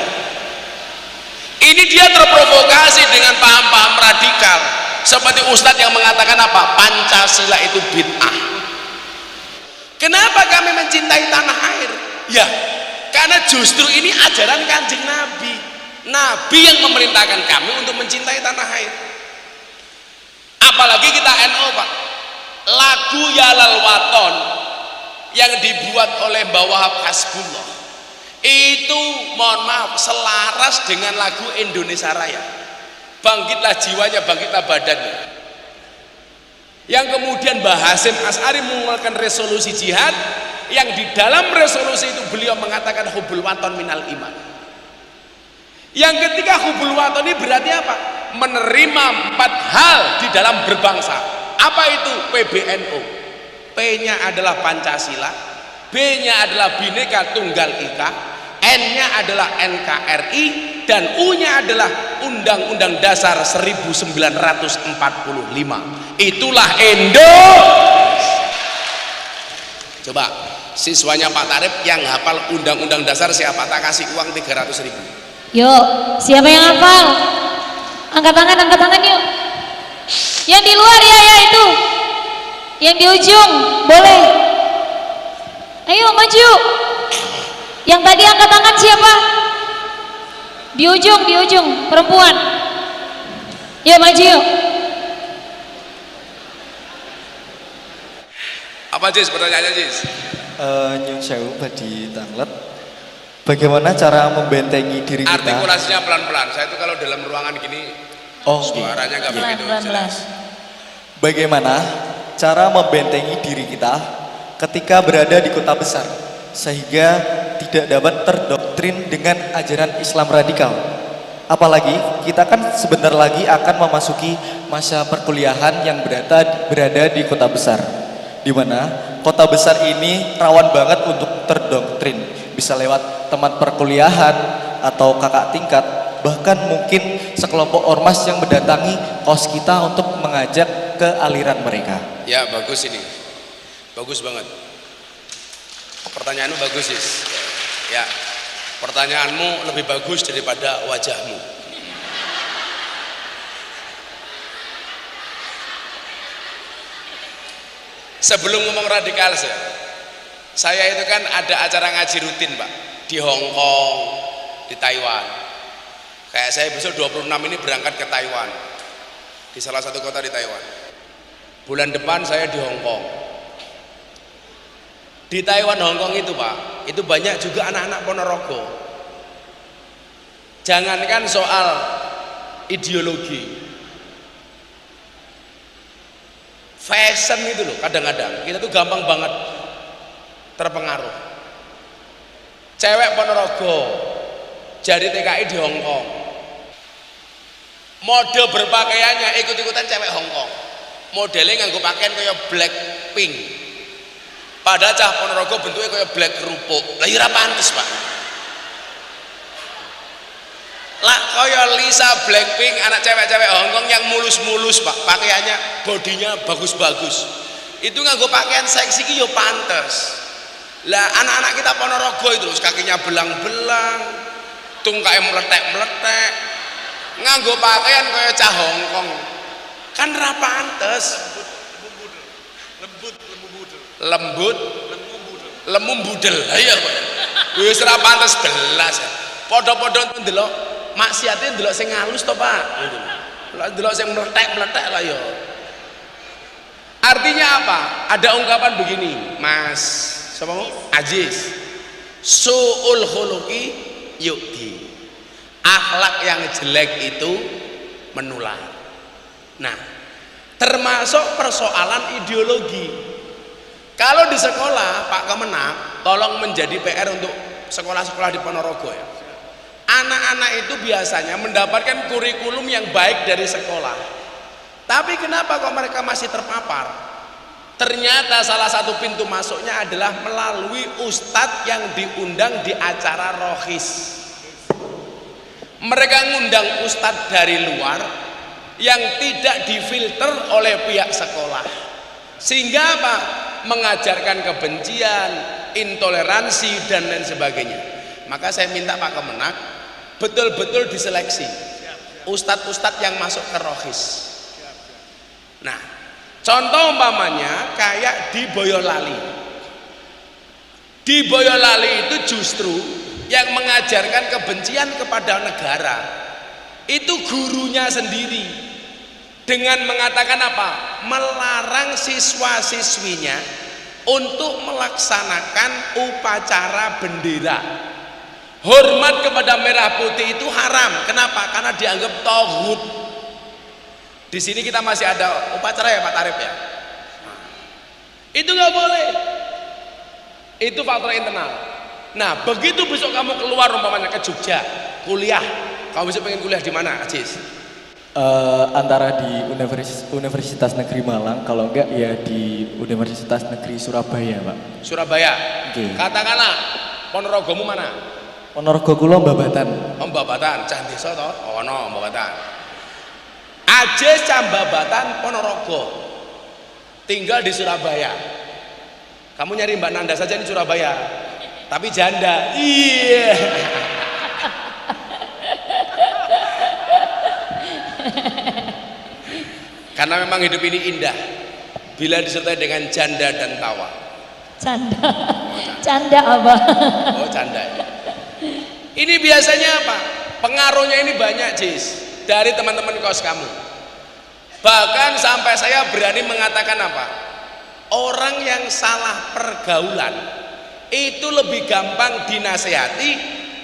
Ini dia terprovokasi dengan paham-paham radikal seperti Ustadz yang mengatakan apa? Pancasila itu bid'ah. Kenapa kami mencintai tanah air? Ya, karena justru ini ajaran Kanjeng Nabi. Nabi yang memerintahkan kami untuk mencintai tanah air. Apalagi kita NU, Pak. Lagu Yalal Waton yang dibuat oleh Mbah Wahab Hasbullah itu, mohon maaf, selaras dengan lagu Indonesia Raya. Bangkitlah jiwanya, bangkitlah badannya. Yang kemudian Mbah Hasyim Asy'ari mengeluarkan resolusi jihad, yang di dalam resolusi itu beliau mengatakan hubul waton minal iman. Yang ketika hubul waton ini berarti apa? Menerima 4 hal di dalam berbangsa. Apa itu? PBNU. P-nya adalah Pancasila, B-nya adalah Bhinneka Tunggal Ika, N-nya adalah NKRI, dan U-nya adalah Undang-Undang Dasar 1945. Itulah Coba siswanya Pak Tarif yang hafal Undang-Undang Dasar siapa? Tak kasih uang 300.000. Yuk, siapa yang hafal? Angkat tangan yuk. Yang di luar ya itu. Yang di ujung, boleh. Ayo maju. Yang tadi angkat tangan siapa? Di ujung, perempuan. Yuk maju yuk. Apa Jis? Pertanyaannya Jis? Nyun sewu badi tanglet. Bagaimana cara membentengi diri kita? Artikulasinya pelan-pelan. Saya itu kalau dalam ruangan gini, suaranya nggak begitu jelas. Bagaimana cara membentengi diri kita ketika berada di kota besar sehingga tidak dapat terdoktrin dengan ajaran Islam radikal? Apalagi kita kan sebentar lagi akan memasuki masa perkuliahan yang berada di kota besar, di mana kota besar ini rawan banget untuk terdoktrin, bisa lewat teman perkuliahan atau kakak tingkat, bahkan mungkin sekelompok ormas yang mendatangi kos kita untuk mengajak ke aliran mereka. Ya bagus ini, bagus banget. Pertanyaanmu bagus Sis. Ya, pertanyaanmu lebih bagus daripada wajahmu. Sebelum ngomong radikal saya itu kan ada acara ngaji rutin Pak, di Hong Kong, di Taiwan. Kayak saya besok 26 ini berangkat ke Taiwan, di salah satu kota di Taiwan. Bulan depan saya di Hong Kong. Di Taiwan Hong Kong itu Pak, itu banyak juga anak-anak Ponorogo. Jangankan soal ideologi, fashion itu loh, kadang-kadang kita tuh gampang banget terpengaruh. Cewek Ponorogo jadi TKI di Hong Kong, mode berpakaiannya ikut-ikutan cewek Hong Kong, modelnya nganggo pakaian kayak Blackpink, padahal cah Ponorogo bentuknya kayak black kerupuk. Lah ya ora pantes Pak. Lah kaya Lisa Blackpink, anak cewek-cewek Hong Kong yang mulus-mulus Pak, pakaiannya bodinya bagus-bagus, itu nganggo pakaian seksi ki yo pantes. Lah anak-anak kita Ponorogo itu loh, kakinya belang-belang, tungkae meletek-meletek, nganggo pakaian kaya cah Hong Kong, kan ra pantes. Lemu budel ayo wis ora pantes belas. Padha-padha ndelok maksiate ndelok sing halus to Pak, lha ndelok sing meletek-meletek lah ya. Artinya apa? Ada ungkapan begini Mas, siapa mau? Aziz, su'ul khuluqi yu'di, akhlak yang jelek itu menular. Nah, termasuk persoalan ideologi. Kalau di sekolah Pak Kemenak tolong menjadi PR untuk sekolah-sekolah di Ponorogo ya. Anak-anak itu biasanya mendapatkan kurikulum yang baik dari sekolah. Tapi kenapa kok mereka masih terpapar? Ternyata salah satu pintu masuknya adalah melalui ustadz yang diundang di acara rohis. Mereka ngundang ustadz dari luar yang tidak difilter oleh pihak sekolah. Sehingga apa? Mengajarkan kebencian, intoleransi dan lain sebagainya. Maka saya minta Pak Kemenak betul-betul diseleksi ustadz-ustadz yang masuk ke rohis. Nah, contoh umpamanya kayak di Boyolali. Di Boyolali itu justru yang mengajarkan kebencian kepada negara itu gurunya sendiri, dengan mengatakan apa? Melarang siswa-siswinya untuk melaksanakan upacara bendera. Hormat kepada merah putih itu haram. Kenapa? Karena dianggap tauhid. Di sini kita masih ada upacara ya Pak Tarif ya. Itu nggak boleh. Itu faktor internal. Nah, begitu besok kamu keluar umpamanya ke Jogja, kuliah, kamu bisa pengen kuliah di mana, Aziz? Antara di Universitas Negeri Malang, kalau enggak ya di Universitas Negeri Surabaya Pak. Surabaya. Okay. Katakanlah Ponorogomu mana? Ponorogo kula Mbabatan. Oh Mbabatan, cah desa to? Oh no, Mbabatan. Aziz cah Mbabatan Ponorogo, tinggal di Surabaya. Kamu nyari Mbak Nanda saja di Surabaya, tapi janda. Iya. Karena memang hidup ini indah bila disertai dengan janda dan tawa. Canda. Canda apa? Oh canda. Ini biasanya apa? Pengaruhnya ini banyak Jis, dari teman-teman kos kamu. Bahkan sampai saya berani mengatakan apa? Orang yang salah pergaulan itu lebih gampang dinasehati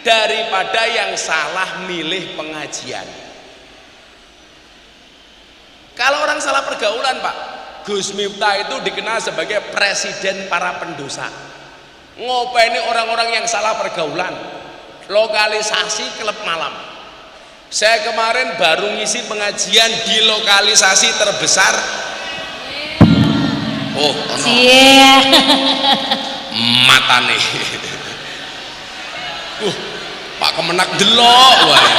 daripada yang salah milih pengajian. Kalau orang salah pergaulan Pak, Gus Miftah itu dikenal sebagai presiden para pendosa. Ngopeni orang-orang yang salah pergaulan, lokalisasi klub malam. Saya kemarin baru ngisi pengajian di lokalisasi terbesar. Oh, Iya. matane. Pak Kemenak delok wae.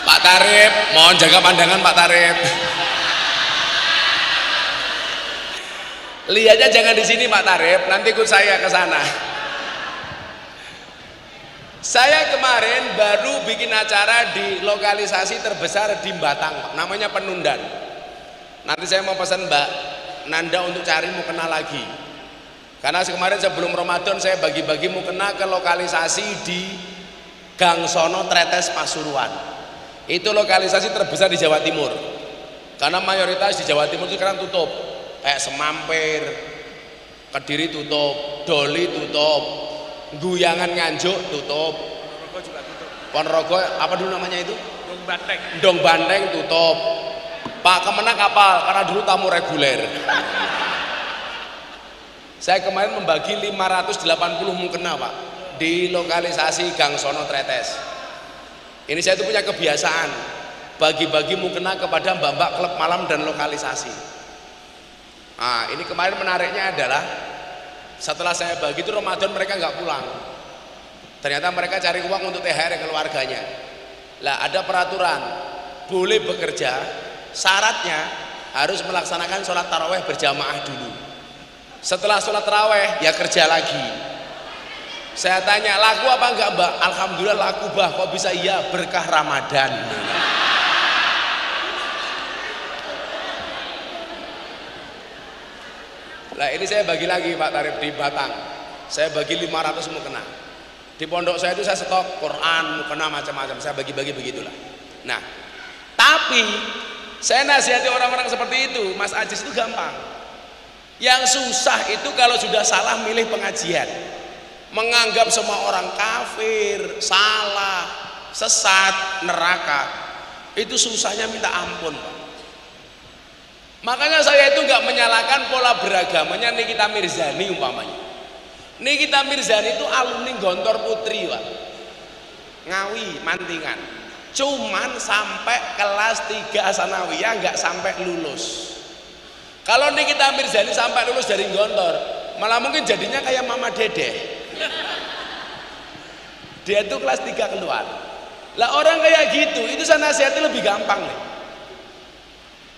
Pak Tarip, mohon jaga pandangan Pak Tarip. Lihatnya jangan di sini Pak Tarip, nanti ikut saya ke sana. Saya kemarin baru bikin acara di lokalisasi terbesar di Batang, namanya Penundan. Nanti saya mau pesan Mbak Nanda untuk cari mukena lagi. Karena kemarin sebelum Ramadan saya bagi-bagi mukena ke lokalisasi di Gangsono Tretes Pasuruan. Itu lokalisasi terbesar di Jawa Timur. Karena mayoritas di Jawa Timur itu sekarang tutup. Kayak Semampir, Kediri tutup, Doli tutup, Guyangan Nganjuk tutup, Ponorogo juga tutup. Ponorogo apa dulu namanya itu? Dong Banteng. Dong Banteng tutup. Pak Kemenak kapal karena dulu tamu reguler. Saya kemarin membagi 580 mukena Pak di lokalisasi Gangsono Tretes. Ini saya itu punya kebiasaan bagi-bagi mukena kepada mbak-mbak klub malam dan lokalisasi. Nah, ini kemarin menariknya adalah setelah saya bagi itu Ramadan mereka nggak pulang. Ternyata mereka cari uang untuk THR keluarganya. Lah ada peraturan boleh bekerja, syaratnya harus melaksanakan sholat taraweh berjamaah dulu. Setelah sholat taraweh ya kerja lagi. Saya tanya laku apa enggak Mbak? Alhamdulillah laku Bah. Kok bisa? Iya berkah Ramadan. Nah ini saya bagi lagi Pak Tarif di Batang. Saya bagi 500 mukena. Di pondok saya itu saya stok Quran, mukena macam-macam. Saya bagi-bagi begitulah. Nah, tapi saya nasihati orang-orang seperti itu, Mas Ajis itu gampang. Yang susah itu kalau sudah salah milih pengajian. Menganggap semua orang kafir, salah, sesat, neraka. Itu susahnya minta ampun, Pak. Makanya saya itu nggak menyalahkan pola beragamanya Nikita Mirzani umpamanya. Nikita Mirzani itu alumni Gontor Putri Pak, Ngawi, Mantingan. Cuman sampai kelas 3 Sanawiyah nggak sampai lulus. Kalau Nikita Mirzani sampai lulus dari Gontor, malah mungkin jadinya kayak Mama Dede. Dia itu kelas 3 keluar. Lah orang kayak gitu, itu saya nasihati lebih gampang nih.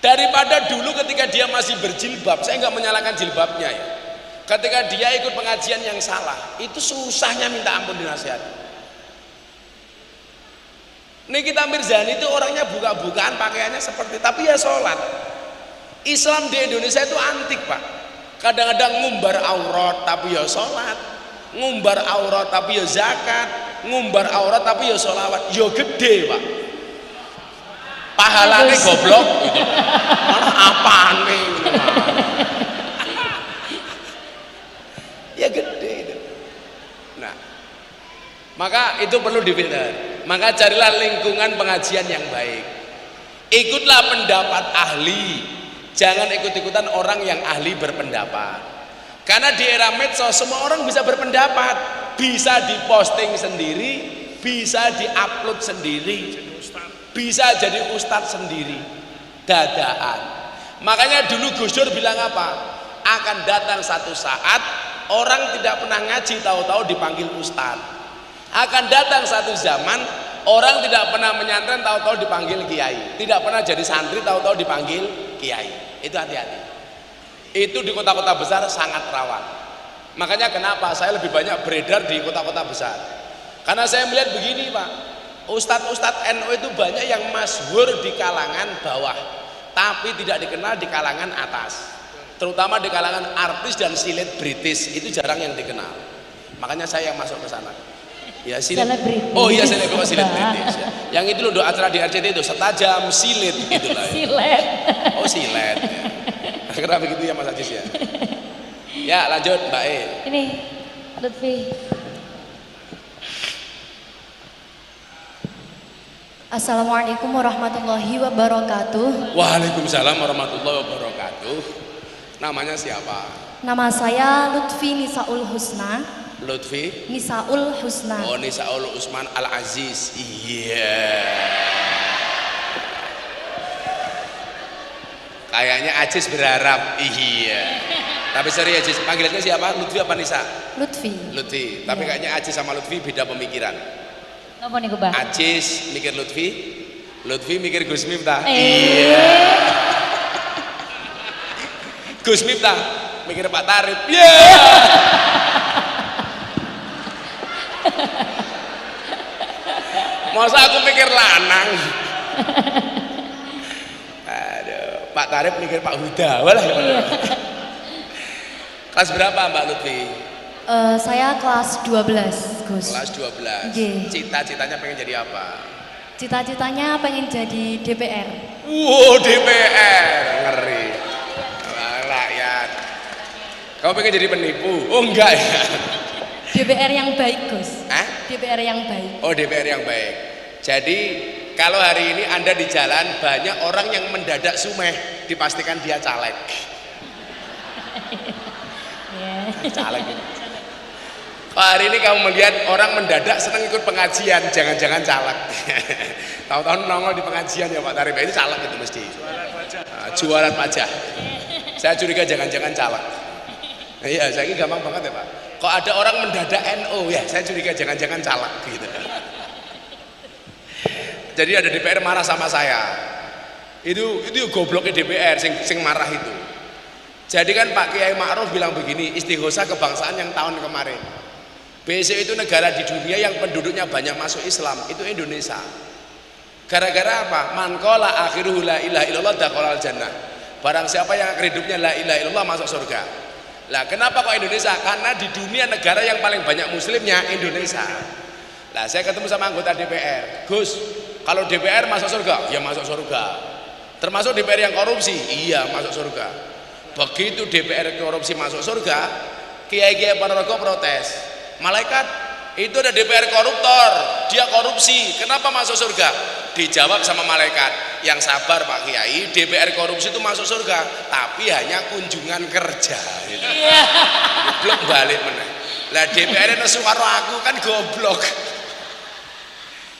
Daripada dulu ketika dia masih berjilbab, saya nggak menyalahkan jilbabnya ya. Ketika dia ikut pengajian yang salah, itu susahnya minta ampun dinasihati. Nikita Mirzani itu orangnya buka-bukaan pakaiannya seperti, tapi ya sholat. Islam di Indonesia itu antik Pak. Kadang-kadang ngumbar aurat tapi ya sholat, ngumbar aurat tapi ya zakat, ngumbar aurat tapi ya sholawat, ya gede Pak. Pahalane goblok gitu. Mana apaan nih gitu. Ya gede itu. Nah, maka itu perlu difilter. Maka carilah lingkungan pengajian yang baik. Ikutlah pendapat ahli. Jangan ikut-ikutan orang yang ahli berpendapat. Karena di era medsos semua orang bisa berpendapat, bisa diposting sendiri, bisa diupload sendiri. Bisa jadi ustadz sendiri dadaan. Makanya dulu Gus Dur bilang apa? Akan datang satu saat orang tidak pernah ngaji tahu-tahu dipanggil ustadz. Akan datang satu zaman orang tidak pernah menyantren tahu-tahu dipanggil kiai. Tidak pernah jadi santri tahu-tahu dipanggil kiai. Itu hati-hati. Itu di kota-kota besar sangat rawan. Makanya kenapa saya lebih banyak beredar di kota-kota besar. Karena saya melihat begini Pak, Ustadz-ustadz NU itu banyak yang masyhur di kalangan bawah, tapi tidak dikenal di kalangan atas. Terutama di kalangan artis dan selebritis itu jarang yang dikenal. Makanya saya yang masuk ke sana. Ya selebritis. Oh iya selebritis. Ya. Yang itu loh acara di RCTI itu setajam silet gitulah. Ya. Silet. Oh silet. Ya. Kira begitu ya Mas Ajis ya. Ya lanjut Mbak E. Ini Lutfi. Assalamualaikum warahmatullahi wabarakatuh. Waalaikumsalam warahmatullahi wabarakatuh. Namanya siapa? Nama saya Lutfi Nisaul Husna. Lutfi Nisaul Husna. Oh, Nisaul Usman Al Aziz. Iya. Kayaknya Aziz berharap. Iya. Tapi sorry Aziz, panggilannya siapa? Lutfi apa Nisa? Lutfi. Lutfi. Tapi kayaknya Aziz sama Lutfi beda pemikiran. Apa nih Mbak? Aziz mikir Lutfi, Lutfi mikir Gus Miftah. Iya. Gus Miftah mikir Pak Tarib. Iya. Masa aku mikir lanang. Aduh, Pak Tarib mikir Pak Huda. Walah. Kelas berapa Mbak Lutfi? Saya kelas 12, Gus. Kelas 12. Nggih. Cita-citanya pengen jadi apa? Cita-citanya pengen jadi DPR. DPR. Ngeri. Rakyat. Kamu pengen jadi penipu? Oh enggak ya. DPR yang baik, Gus. Hah? DPR yang baik. Oh, DPR yang baik. Jadi kalau hari ini Anda di jalan banyak orang yang mendadak sumeh, dipastikan dia caleg. Caleg ini. Kalau hari ini kamu melihat orang mendadak senang ikut pengajian, jangan-jangan caleg. Tahu-tahu nongol di pengajian ya Pak Tarif, itu caleg itu mesti. Jualan pajak. Saya curiga jangan-jangan caleg. Iya, saya ini gampang banget ya Pak. Kok ada orang mendadak NO ya, saya curiga jangan-jangan caleg gitu. Jadi ada DPR marah sama saya. Itu gobloknya DPR sing marah itu. Jadi kan Pak Kiai Ma'ruf bilang begini, istighosa kebangsaan yang tahun kemarin. Besok itu negara di dunia yang penduduknya banyak masuk Islam, itu Indonesia. Gara-gara apa? Man qala akhiruhu la ilaha illallah dakhalal jannah. Barang siapa yang akhir hidupnya la ilaha illallah masuk surga. Lah kenapa kok Indonesia? Karena di dunia negara yang paling banyak muslimnya Indonesia. Lah saya ketemu sama anggota DPR, Gus, kalau DPR masuk surga? Ya masuk surga. Termasuk DPR yang korupsi? Iya masuk surga. Begitu DPR korupsi masuk surga, kiai-kiai Ponorogo protes. Malaikat, itu ada DPR koruptor, dia korupsi, kenapa masuk surga? Dijawab sama malaikat, yang sabar Pak Kiai, DPR korupsi itu masuk surga, tapi hanya kunjungan kerja. Gitu. Goblok balik meneh. Lah DPR nesu karo aku kan goblok.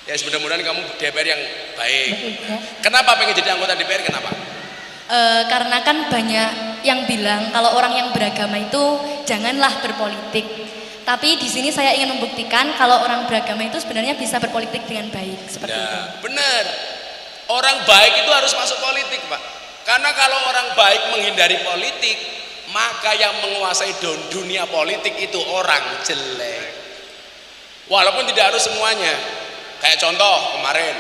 Ya mudah-mudahan kamu DPR yang baik. Kenapa pengen jadi anggota DPR? Kenapa? Karena kan banyak yang bilang kalau orang yang beragama itu janganlah berpolitik. Tapi di sini saya ingin membuktikan kalau orang beragama itu sebenarnya bisa berpolitik dengan baik seperti itu. Benar. Orang baik itu harus masuk politik, Pak. Karena kalau orang baik menghindari politik, maka yang menguasai dunia politik itu orang jelek. Walaupun tidak harus semuanya. Kayak contoh kemarin,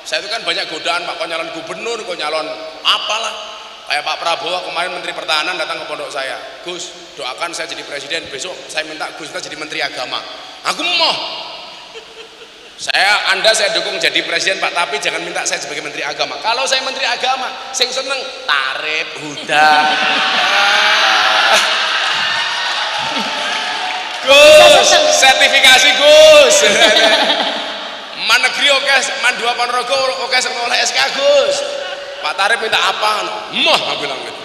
saya itu kan banyak godaan Pak, kok nyalon gubernur, kok nyalon apalah. Kayak Pak Prabowo kemarin Menteri Pertahanan datang ke pondok saya, Gus doakan saya jadi presiden, besok saya minta Gus kita jadi Menteri Agama. Aku mau. Anda saya dukung jadi presiden Pak, tapi jangan minta saya sebagai Menteri Agama. Kalau saya Menteri Agama, sing seneng Tarib, Huda. Gus, sertifikasi Gus. Man negeri oke, man 2 Ponorogo oke sama oleh SK Gus. Pak Tarib minta apa? Mah aku bilang gitu.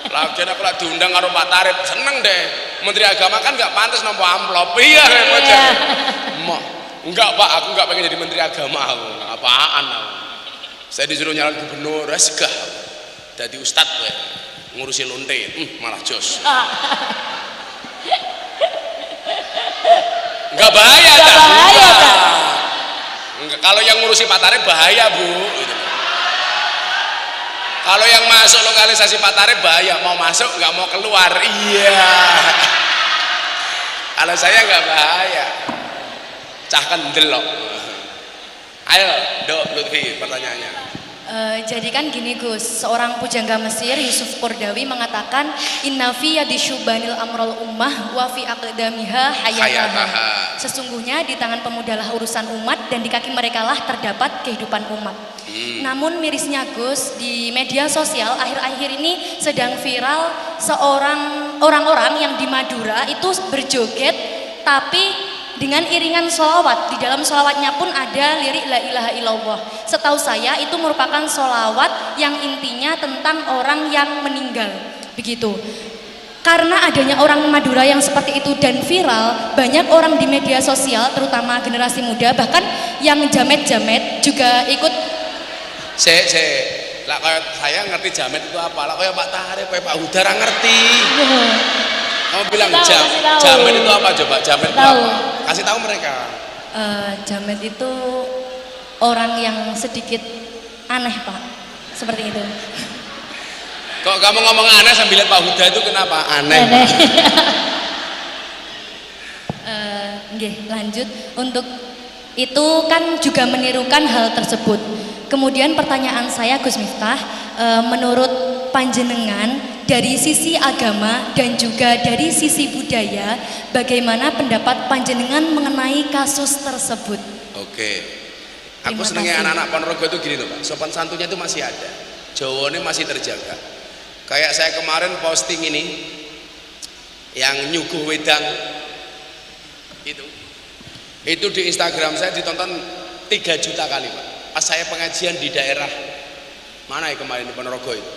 Lagian aku lah diundang karo Pak Tarib, seneng deh. Menteri Agama kan nggak pantas nompo amplop. Iya, macam. Mah, enggak Pak, aku nggak pengen jadi Menteri Agama aku. Apaan aku? Saya disuruh nyalon gubernur, resgah. Jadi ustadz weh, ngurusi lonte, malah jos. Enggak bahaya dah. Enggak, kalau yang ngurusi Pak Tarib bahaya Bu. Gitu. Kalau yang masuk lokalisasi Pak Tarib bahaya, mau masuk nggak mau keluar. Iya. Kalau saya nggak bahaya. Cahkan delok. Ayo, Dok Lutfi pertanyaannya. Jadi kan gini Gus, seorang pujangga Mesir Yusuf Qaradawi mengatakan inna fi yadi syubanil amrul ummah wa fi aqdamiha hayataha. Sesungguhnya di tangan pemudalah urusan umat dan di kaki mereka lah terdapat kehidupan umat. Namun mirisnya Gus, di media sosial akhir-akhir ini sedang viral orang-orang yang di Madura itu berjoget tapi dengan iringan sholawat. Di dalam sholawatnya pun ada lirik la ilaha illallah. Setahu saya itu merupakan sholawat yang intinya tentang orang yang meninggal, begitu. Karena adanya orang Madura yang seperti itu dan viral, banyak orang di media sosial, terutama generasi muda, bahkan yang jamet-jamet juga ikut. Lah kayak saya ngerti jamet itu apa? Lah kayak Pak Taharif, kayak Pak Huda ra ngerti. Kamu bilang jamet itu apa coba? Jamet itu apa? Kasih tahu mereka. Jamet itu orang yang sedikit aneh, Pak. Seperti itu. Kok kamu ngomong aneh sambil lihat Pak Huda itu kenapa? Aneh. Nggih, lanjut. Untuk itu kan juga menirukan hal tersebut. Kemudian pertanyaan saya Gus Miftah, menurut panjenengan dari sisi agama dan juga dari sisi budaya, bagaimana pendapat panjenengan mengenai kasus tersebut? Oke. Aku senengnya anak-anak Ponorogo itu gini loh Pak, sopan santunnya itu masih ada, Jawane masih terjaga. Kayak saya kemarin posting ini yang nyuguh wedang itu di Instagram saya ditonton 3 juta kali Pak. Pas saya pengajian di daerah mana ya kemarin di Ponorogo itu?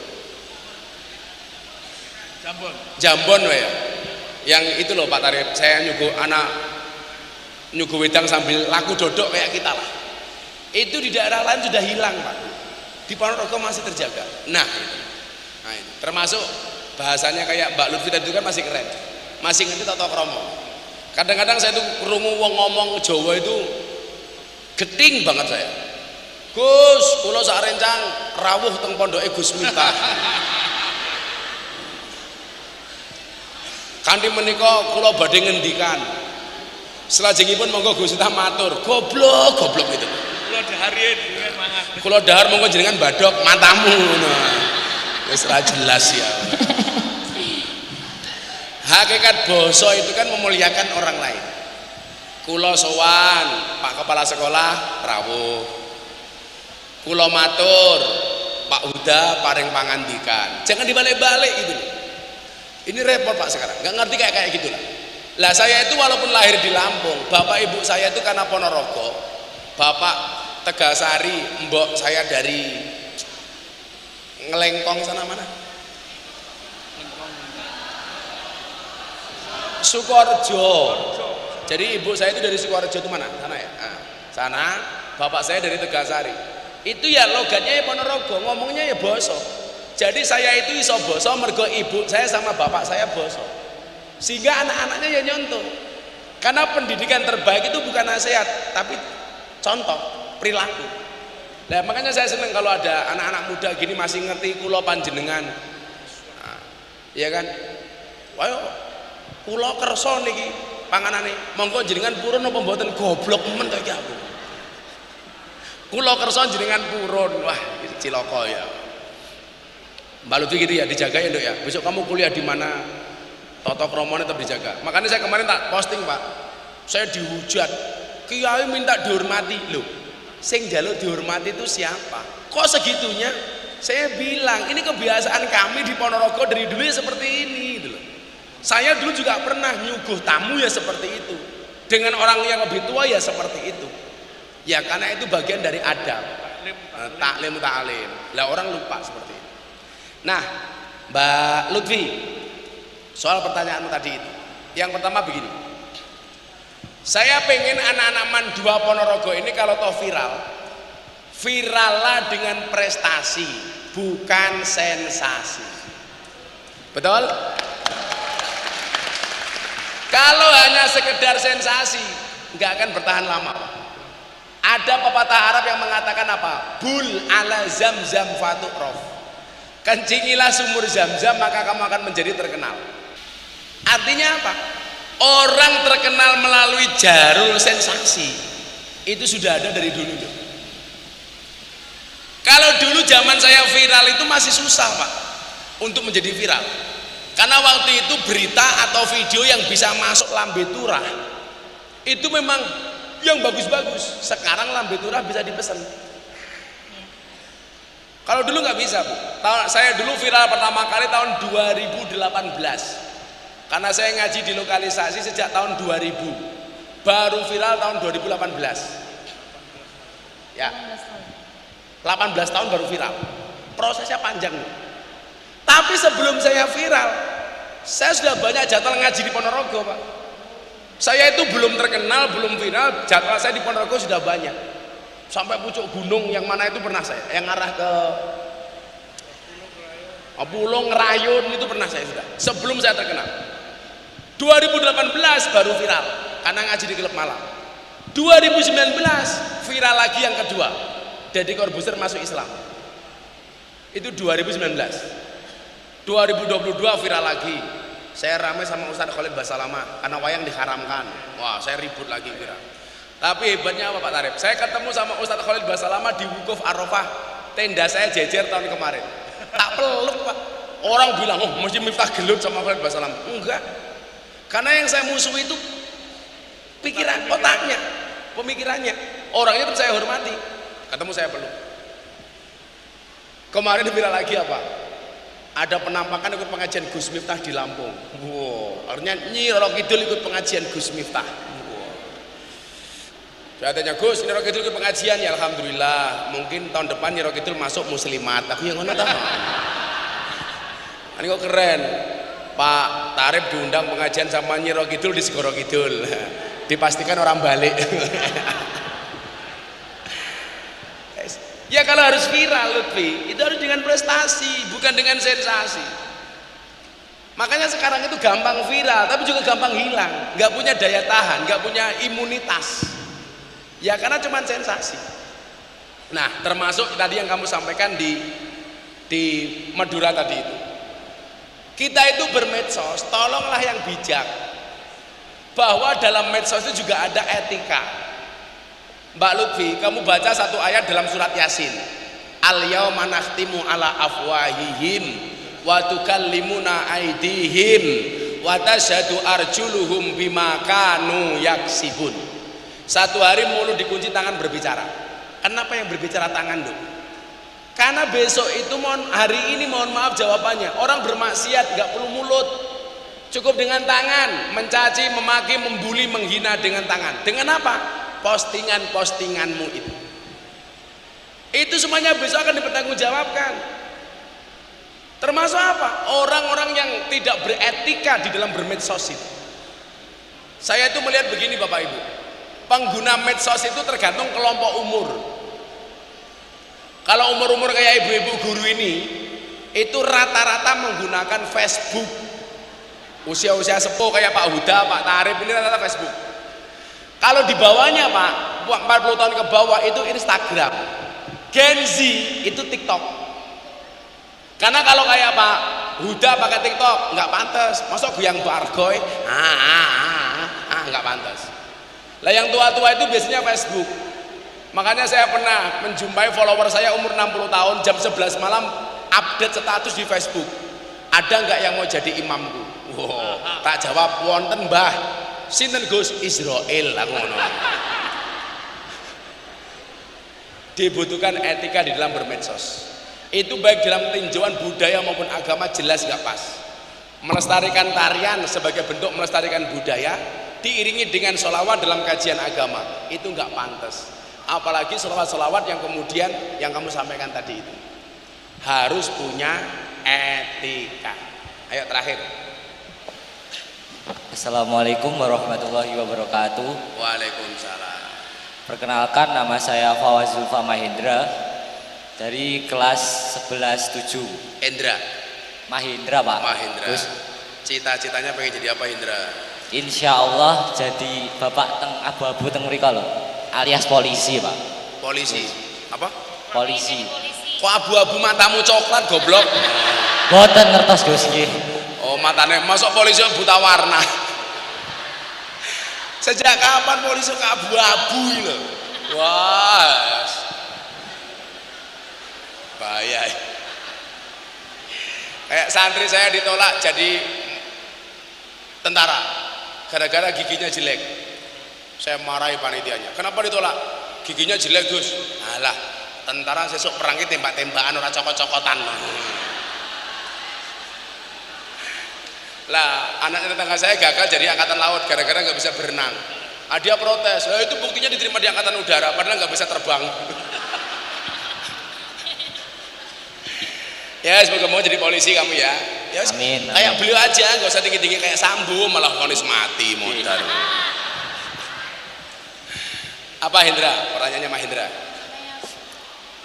Jambon ya. Yang itu loh Pak Tarif, saya nyuguh wedang sambil laku dodok kayak kita lah. Itu di daerah lain sudah hilang Pak. Di Ponorogo masih terjaga. Nah, itu. Termasuk bahasanya kayak Mbak Lutfi tadi itu kan masih keren. Masih ngerti tata krama. Kadang-kadang saya tuh krungu wong ngomong Jawa itu geting banget saya. Gus, kula sak rencang rawuh teng pondoke Gus Miftah. Kanthi menika kula badhe ngendikan. Selajengipun monggo Gus Miftah matur, goblok itu. Kula daharin mangan. Kula dahar monggo jenengan badhok matamu ngono. Wis ra jelas ya. Hakikat basa itu kan memuliakan orang lain. Kula sowan Pak Kepala Sekolah rawuh. Kula matur Pak Huda paring pangandikan. Jangan dibalik-balik gitu. Ini repot Pak sekarang. Nggak ngerti kayak gitu lah. Lah saya itu walaupun lahir di Lampung, bapak ibu saya itu karena Ponorogo, bapak Tegasari, mbok saya dari Ngelengkong sana mana? Sukorejo. Jadi ibu saya itu dari Sukorejo itu mana? Sana ya. Nah, sana. Bapak saya dari Tegasari. Itu ya logatnya ya Ponorogo, ngomongnya ya boso. Jadi saya itu iso boso mergo ibu saya sama bapak saya boso. Sehingga anak-anaknya ya nyontoh. Karena pendidikan terbaik itu bukan nasihat, tapi contoh, perilaku. Nah, makanya saya senang kalau ada anak-anak muda gini masih ngerti kula panjenengan. Nah, iya kan? Ayo kula kersa niki panganane. Monggo jenengan purun napa mboten goblok men to iki aku. Kula kersa jenengan purun. Wah, cilaka ya. Mbak Lutfi gitu ya, dijaga ya Nduk ya. Besok kamu kuliah di mana? Tata kramane tetap dijaga. Makanya saya kemarin tak posting Pak. Saya dihujat. Kiai minta dihormati. Loh, sing njaluk dihormati itu siapa? Kok segitunya? Saya bilang, ini kebiasaan kami di Ponorogo dari dulu ya seperti ini gitu loh. Saya dulu juga pernah nyuguh tamu ya seperti itu. Dengan orang yang lebih tua ya seperti itu. Ya karena itu bagian dari adab. Taklim ta'lim. Lah orang lupa seperti itu. Nah, Mbak Lutfi, soal pertanyaanmu tadi itu. Yang pertama begini. Saya pengen anak-anak Mandua Ponorogo ini kalau toh viral, virallah dengan prestasi, bukan sensasi. Betul? Kalau hanya sekedar sensasi, nggak akan bertahan lama. Ada pepatah Arab yang mengatakan apa? Bul ala zamzam fatu'rof. Kencingilah sumur Zam-Zam maka kamu akan menjadi terkenal. Artinya apa? Orang terkenal melalui jalur sensasi itu sudah ada dari dulu. Kalau dulu zaman saya viral itu masih susah Pak untuk menjadi viral. Karena waktu itu berita atau video yang bisa masuk lambe turah itu memang yang bagus-bagus. Sekarang lambe turah bisa dipesan. Kalau dulu nggak bisa Bu. Saya dulu viral pertama kali tahun 2018. Karena saya ngaji di lokalisasi sejak tahun 2000. Baru viral tahun 2018. Ya. 18 tahun baru viral. Prosesnya panjang. Tapi sebelum saya viral, Saya sudah banyak jadwal ngaji di Ponorogo, Pak. Saya itu belum terkenal, belum viral, jadwal saya di Ponorogo sudah banyak. Sampai pucuk gunung yang mana itu pernah saya, yang arah ke Pulau Ngerayun itu pernah saya sudah. Sebelum saya terkenal. 2018 baru viral karena ngaji di klub malam. 2019 viral lagi yang kedua. Deddy Corbuzier masuk Islam. Itu 2019. 2022 viral lagi. Saya ramai sama Ustadz Khalid Basalamah karena wayang diharamkan. Wah, saya ribut lagi viral. Tapi hebatnya apa Pak Tarif? Saya ketemu sama Ustadz Khalid Basalamah di Wukuf Arafah. Tenda saya jejer tahun kemarin. Tak peluk, Pak. Orang bilang, oh mesti Miftah gelut sama Khalid Basalamah. Enggak. Karena yang saya musuh itu pikiran, otaknya, pemikirannya. Orangnya itu saya hormati. Ketemu saya peluk. Kemarin viral lagi apa? Ada penampakan ikut pengajian Gus Miftah di Lampung. Wow, artinya Nyi Roro Kidul ikut pengajian Gus Miftah. Wow. Saya tanya Gus, Nyi Roro Kidul ikut pengajian ya, alhamdulillah. Mungkin tahun depan Nyi Roro Kidul masuk muslimat. Aku yang mana tahu? Ini kok keren. Pak Tarif diundang pengajian sama Nyi Roro Kidul di Segoro Kidul. Dipastikan orang balik. Ya kalau harus viral Lutfi, itu harus dengan prestasi, bukan dengan sensasi. Makanya sekarang itu gampang viral, tapi juga gampang hilang. Nggak punya daya tahan, nggak punya imunitas. Ya karena cuma sensasi. Nah termasuk tadi yang kamu sampaikan di Madura tadi itu. Kita itu bermedsos, tolonglah yang bijak. Bahwa dalam medsos itu juga ada etika. Mbak Lutfi, kamu baca satu ayat dalam surat Yasin. Al-yauma nakhtimu ala afwahihim wa tukallimuna aydihim wa tashhadu arjuluhum bima kanu yaksibun. Satu hari mulut dikunci, tangan berbicara. Kenapa yang berbicara tangan dong? Karena besok itu hari ini mohon maaf jawabannya. Orang bermaksiat gak perlu mulut. Cukup dengan tangan, mencaci, memaki, membuli, menghina dengan tangan. Dengan apa? Postingan-postinganmu itu semuanya besok akan dipertanggungjawabkan. Termasuk apa? Orang-orang yang tidak beretika di dalam bermedsos itu. Saya itu melihat begini Bapak Ibu, pengguna medsos itu tergantung kelompok umur. Kalau umur-umur kayak ibu-ibu guru ini, itu rata-rata menggunakan Facebook. Usia-usia sepuh kayak Pak Huda, Pak Tarif ini rata-rata Facebook. Kalau di bawahnya Pak, 40 tahun ke bawah itu Instagram. Gen Z itu TikTok. Karena kalau kayak Pak Huda pakai TikTok nggak pantas. Masa goyang bargoy? Nggak pantas. Lah yang tua-tua itu biasanya Facebook. Makanya saya pernah menjumpai follower saya umur 60 tahun jam 11 malam update status di Facebook. Ada nggak yang mau jadi imamku? Wow, tak jawab wonten Mbah. Sinten Gus? Israel, aku ngono. Dibutuhkan etika di dalam bermedsos. Itu baik dalam tinjauan budaya maupun agama jelas nggak pas. Melestarikan tarian sebagai bentuk melestarikan budaya diiringi dengan sholawat dalam kajian agama itu nggak pantas. Apalagi sholawat-sholawat yang kemudian yang kamu sampaikan tadi itu harus punya etika. Ayo terakhir. Assalamualaikum warahmatullahi wabarakatuh. Waalaikumsalam. Perkenalkan, nama saya Fawaz Zulfa Mahendra dari kelas 11-7. Hendra. Mahendra Pak. Mahendra. Terus cita-citanya pengen jadi apa Hendra? insya Allah jadi bapak teng abu-abu teng mriko lho, alias polisi Pak. Polisi. Apa? Polisi. Kok abu-abu matamu coklat goblok? Boten ngertos Gus nggih. Oh matanya, masuk polisi buta warna. Sejak kapan polisi ke abu-abu loh? Wah, bahaya. Kayak santri saya ditolak jadi tentara gara-gara giginya jelek. Saya marahi panitianya. Kenapa ditolak? Giginya jelek Gus. Alah, tentara sesuk perangnya tembak-tembakan orang cokot-cokotan. Lah anak tetangga saya gagal jadi angkatan laut gara-gara nggak bisa berenang. Dia protes, itu buktinya diterima di angkatan udara padahal nggak bisa terbang. Ya, semoga mau jadi polisi kamu ya. Ya, Amin, kayak amin. beliau aja, nggak usah tinggi-tinggi kayak Sambo malah vonis mati modar. Apa Hendra? Pertanyaannya Mas Hendra.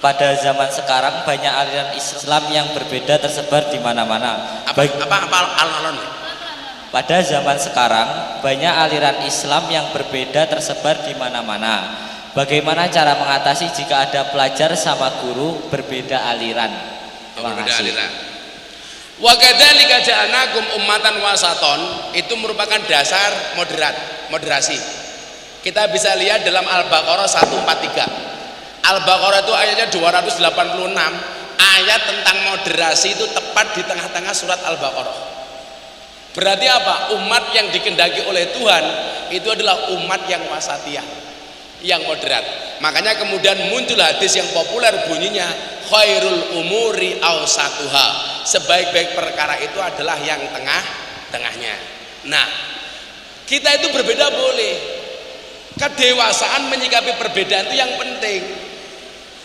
Pada zaman sekarang banyak aliran Islam yang berbeda tersebar di mana-mana. Apa alon-alon? Pada zaman sekarang banyak aliran Islam yang berbeda tersebar di mana-mana. Bagaimana cara mengatasi jika ada pelajar sama guru berbeda aliran? Terima Berbeda kasih. aliran. Wa kadzalika ja'alnakum ummatan wasaton, itu merupakan dasar moderasi. Kita bisa lihat dalam Al-Baqarah 143. Al-Baqarah itu ayatnya 286. Ayat tentang moderasi itu tepat di tengah-tengah surat Al-Baqarah. Berarti apa? Umat yang dikendaki oleh Tuhan itu adalah umat yang wasatiyah, yang moderat. Makanya kemudian muncul hadis yang populer bunyinya khairul umuri awsatuha, sebaik-baik perkara itu adalah yang tengahnya. Nah, kita itu berbeda boleh, kedewasaan menyikapi perbedaan itu yang penting.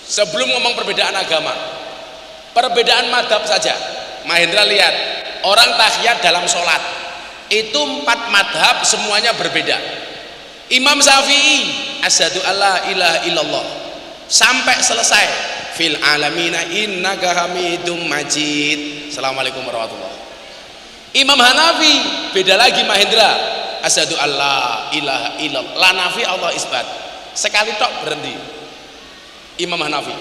Sebelum ngomong perbedaan agama, perbedaan madhab saja. Mahendra lihat orang tahiyat dalam sholat itu 4 madhab semuanya berbeda. Imam Syafi'i asyhadu alla ilaha illallah sampai selesai fil alamina innaka hamidum majid. Assalamualaikum warahmatullahi. Imam Hanafi beda lagi Mahendra, asyhadu alla ilaha illallah, la nafi Allah isbat, sekali tok berhenti Imam Hanafi.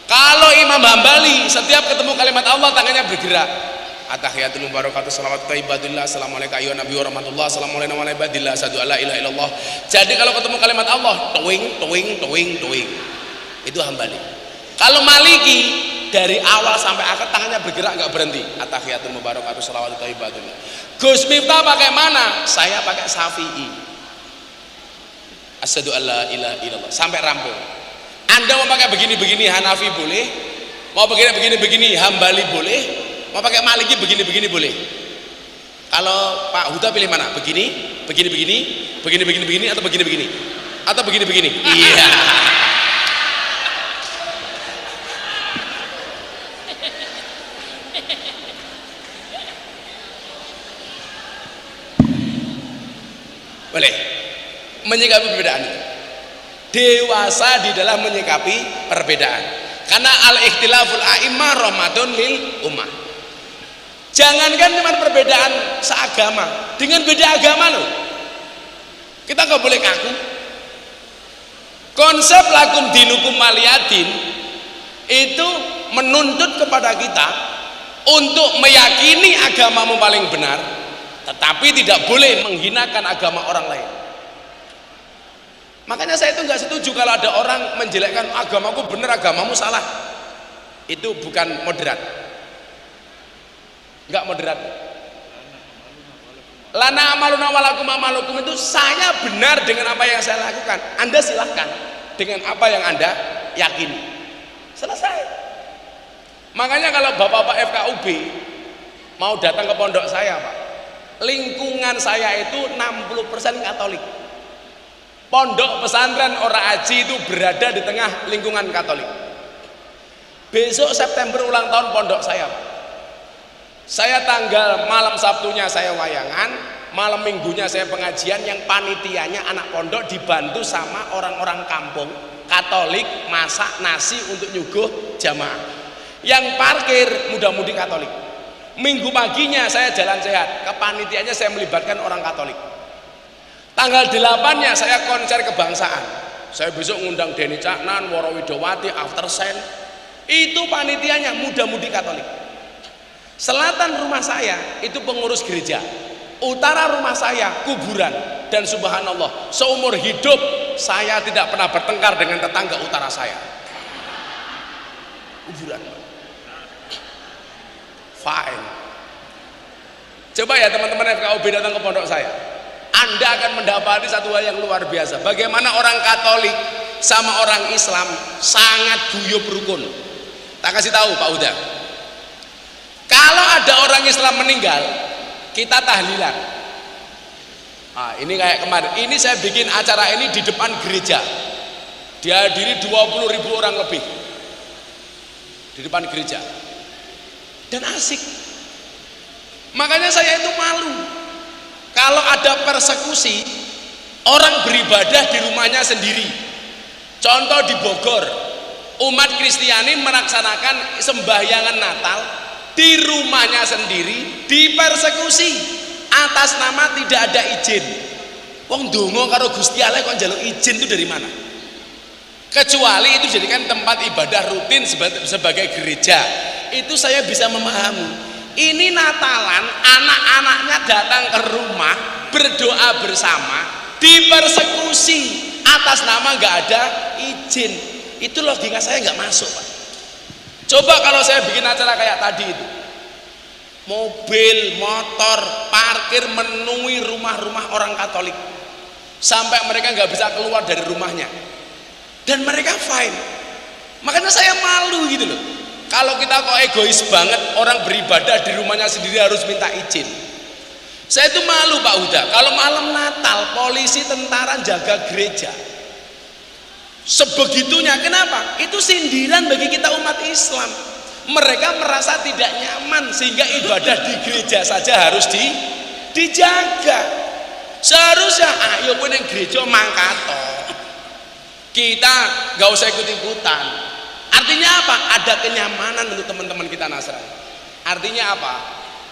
Kalau Imam Hambali setiap ketemu kalimat Allah tangannya bergerak. Atahiyatul mubarakatuh salawat thayyibatullah assalamualaikum ayyuhan nabi wa rahmatullah assalamualaikum wa ibadillah asyhadu alla ilaha illallah. Jadi kalau ketemu kalimat Allah toing itu Hambali. Kalau Maliki dari awal sampai akhir tangannya bergerak nggak berhenti. Atahiyatul mubarakatuh salawat thayyibatullah. Gus Miftah pakai mana? Saya pakai Syafi'i. Asyhadu alla ilaha illallah sampai rampung. Anda mau pakai begini-begini Hanafi boleh, mau begini-begini Hambali boleh, mau pakai Maliki begini-begini boleh. Kalau Pak Huda pilih mana? Begini atau begini-begini? Atau begini-begini? Iya. Boleh menyikapi perbedaan itu. Dewasa di dalam menyikapi perbedaan. Karena al-ikhtilaful a'immah rahmatun lil ummah. Jangankan cuma perbedaan seagama, dengan beda agama loh, kita nggak boleh kaku. Konsep lakum dinukum waliyadin itu menuntut kepada kita untuk meyakini agamamu paling benar, tetapi tidak boleh menghinakan agama orang lain. Makanya saya itu nggak setuju kalau ada orang menjelekkan agamaku benar, agamamu salah. Itu bukan moderat, nggak moderat. Lana amaluna walakum amalukum itu saya benar dengan apa yang saya lakukan. Anda silahkan dengan apa yang Anda yakini. Selesai. Makanya kalau bapak-bapak FKUB mau datang ke pondok saya, Pak, lingkungan saya itu 60% Katolik. Pondok pesantren Ora Aji itu berada di tengah lingkungan Katolik. Besok September ulang tahun pondok saya. Saya tanggal malam Sabtunya saya wayangan, malam Minggunya saya pengajian, yang panitianya anak pondok dibantu sama orang-orang kampung Katolik masak nasi untuk nyuguh jamaah. Yang parkir muda-mudi Katolik. Minggu paginya saya jalan sehat, kepanitianya saya melibatkan orang Katolik. Tanggal 8-nya saya konser kebangsaan. Saya besok ngundang Denny Caknan, Woro Widowati, Aftersen. Itu panitianya muda-mudi Katolik. Selatan rumah saya itu pengurus gereja. Utara rumah saya kuburan. Dan subhanallah, seumur hidup saya tidak pernah bertengkar dengan tetangga utara saya. Kuburan. Fine. Coba ya teman-teman FKUB datang ke pondok saya. Anda akan mendapati satu hal yang luar biasa. Bagaimana orang Katolik sama orang Islam sangat guyup rukun. Tak kasih tahu Pak Huda. Kalau ada orang Islam meninggal, kita tahlilan. Nah, ini kayak kemarin. Ini saya bikin acara ini di depan gereja. Dihadiri 20.000 orang lebih. Di depan gereja. dan asik. Makanya saya itu malu kalau ada persekusi orang beribadah di rumahnya sendiri. Contoh di Bogor, umat Kristiani melaksanakan sembahyangan Natal di rumahnya sendiri, dipersekusi atas nama tidak ada izin. Wong donga karo Gusti Allah kok njaluk izin itu dari mana? Kecuali itu jadikan tempat ibadah rutin sebagai gereja. Itu saya bisa memahami. Ini Natalan, anak-anaknya datang ke rumah berdoa bersama, dipersekusi atas nama nggak ada izin. Itu logika saya nggak masuk, Pak. Coba kalau saya bikin acara kayak tadi itu, mobil, motor, parkir memenuhi rumah-rumah orang Katolik sampai mereka nggak bisa keluar dari rumahnya, dan mereka fine. Makanya saya malu gitu loh. Kalau kita kok egois banget, orang beribadah di rumahnya sendiri harus minta izin. Saya itu malu Pak Huda, kalau malam Natal polisi tentara jaga gereja sebegitunya. Kenapa? Itu sindiran bagi kita umat Islam. Mereka merasa tidak nyaman sehingga ibadah di gereja saja harus dijaga. Seharusnya ayo pun yang gereja mangkato, kita gak usah ikut-ikutan. Artinya apa? Ada kenyamanan untuk teman-teman kita Nasrani. Artinya apa?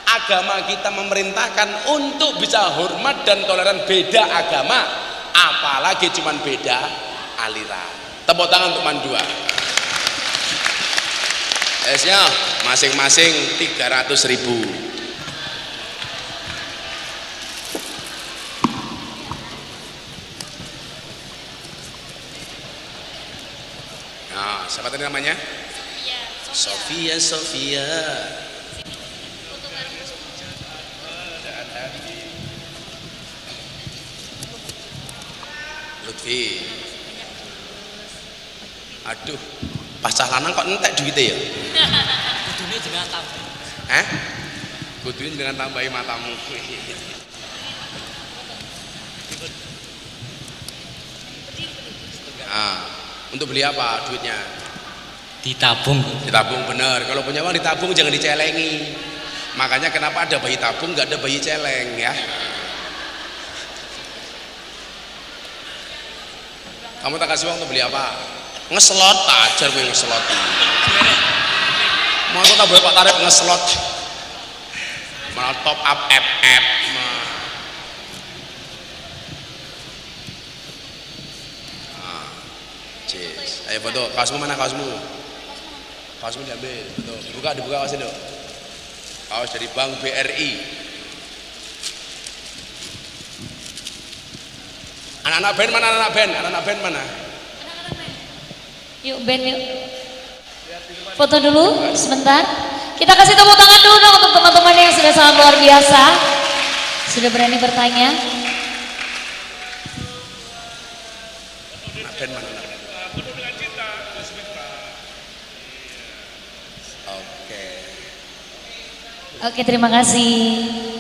Agama kita memerintahkan untuk bisa hormat dan toleran beda agama, apalagi cuman beda aliran. Tepuk tangan untuk Mandua. Esnya masing-masing 300.000. Nah, siapa tadi namanya? Sofia. Lutfi. Aduh, pasah lanang kok entek duitnya ya? Kudune jenengan tambah. Kudune dengan tambahi matamu. Untuk beli apa duitnya? Ditabung. Ditabung, bener. Kalau punya uang ditabung, jangan dicelengi. Makanya kenapa ada bayi tabung nggak ada bayi celeng ya? Kamu tak kasih uang untuk beli apa? Ngeslot aja gue ngeslot. Mau tak boleh Pak Tarif ngeslot. Malah top up FF. Ayo foto, kaosmu mana kaosmu? Kaosmu diambil, foto. Dibuka kaosnya dong. Kaos dari Bank BRI. Anak-anak band mana? Anak-anak band mana? Yuk band yuk. Foto dulu sebentar. Kita kasih tepuk tangan dulu dong untuk teman-teman yang sudah sangat luar biasa. Sudah berani bertanya. Anak band mana? Oke, terima kasih.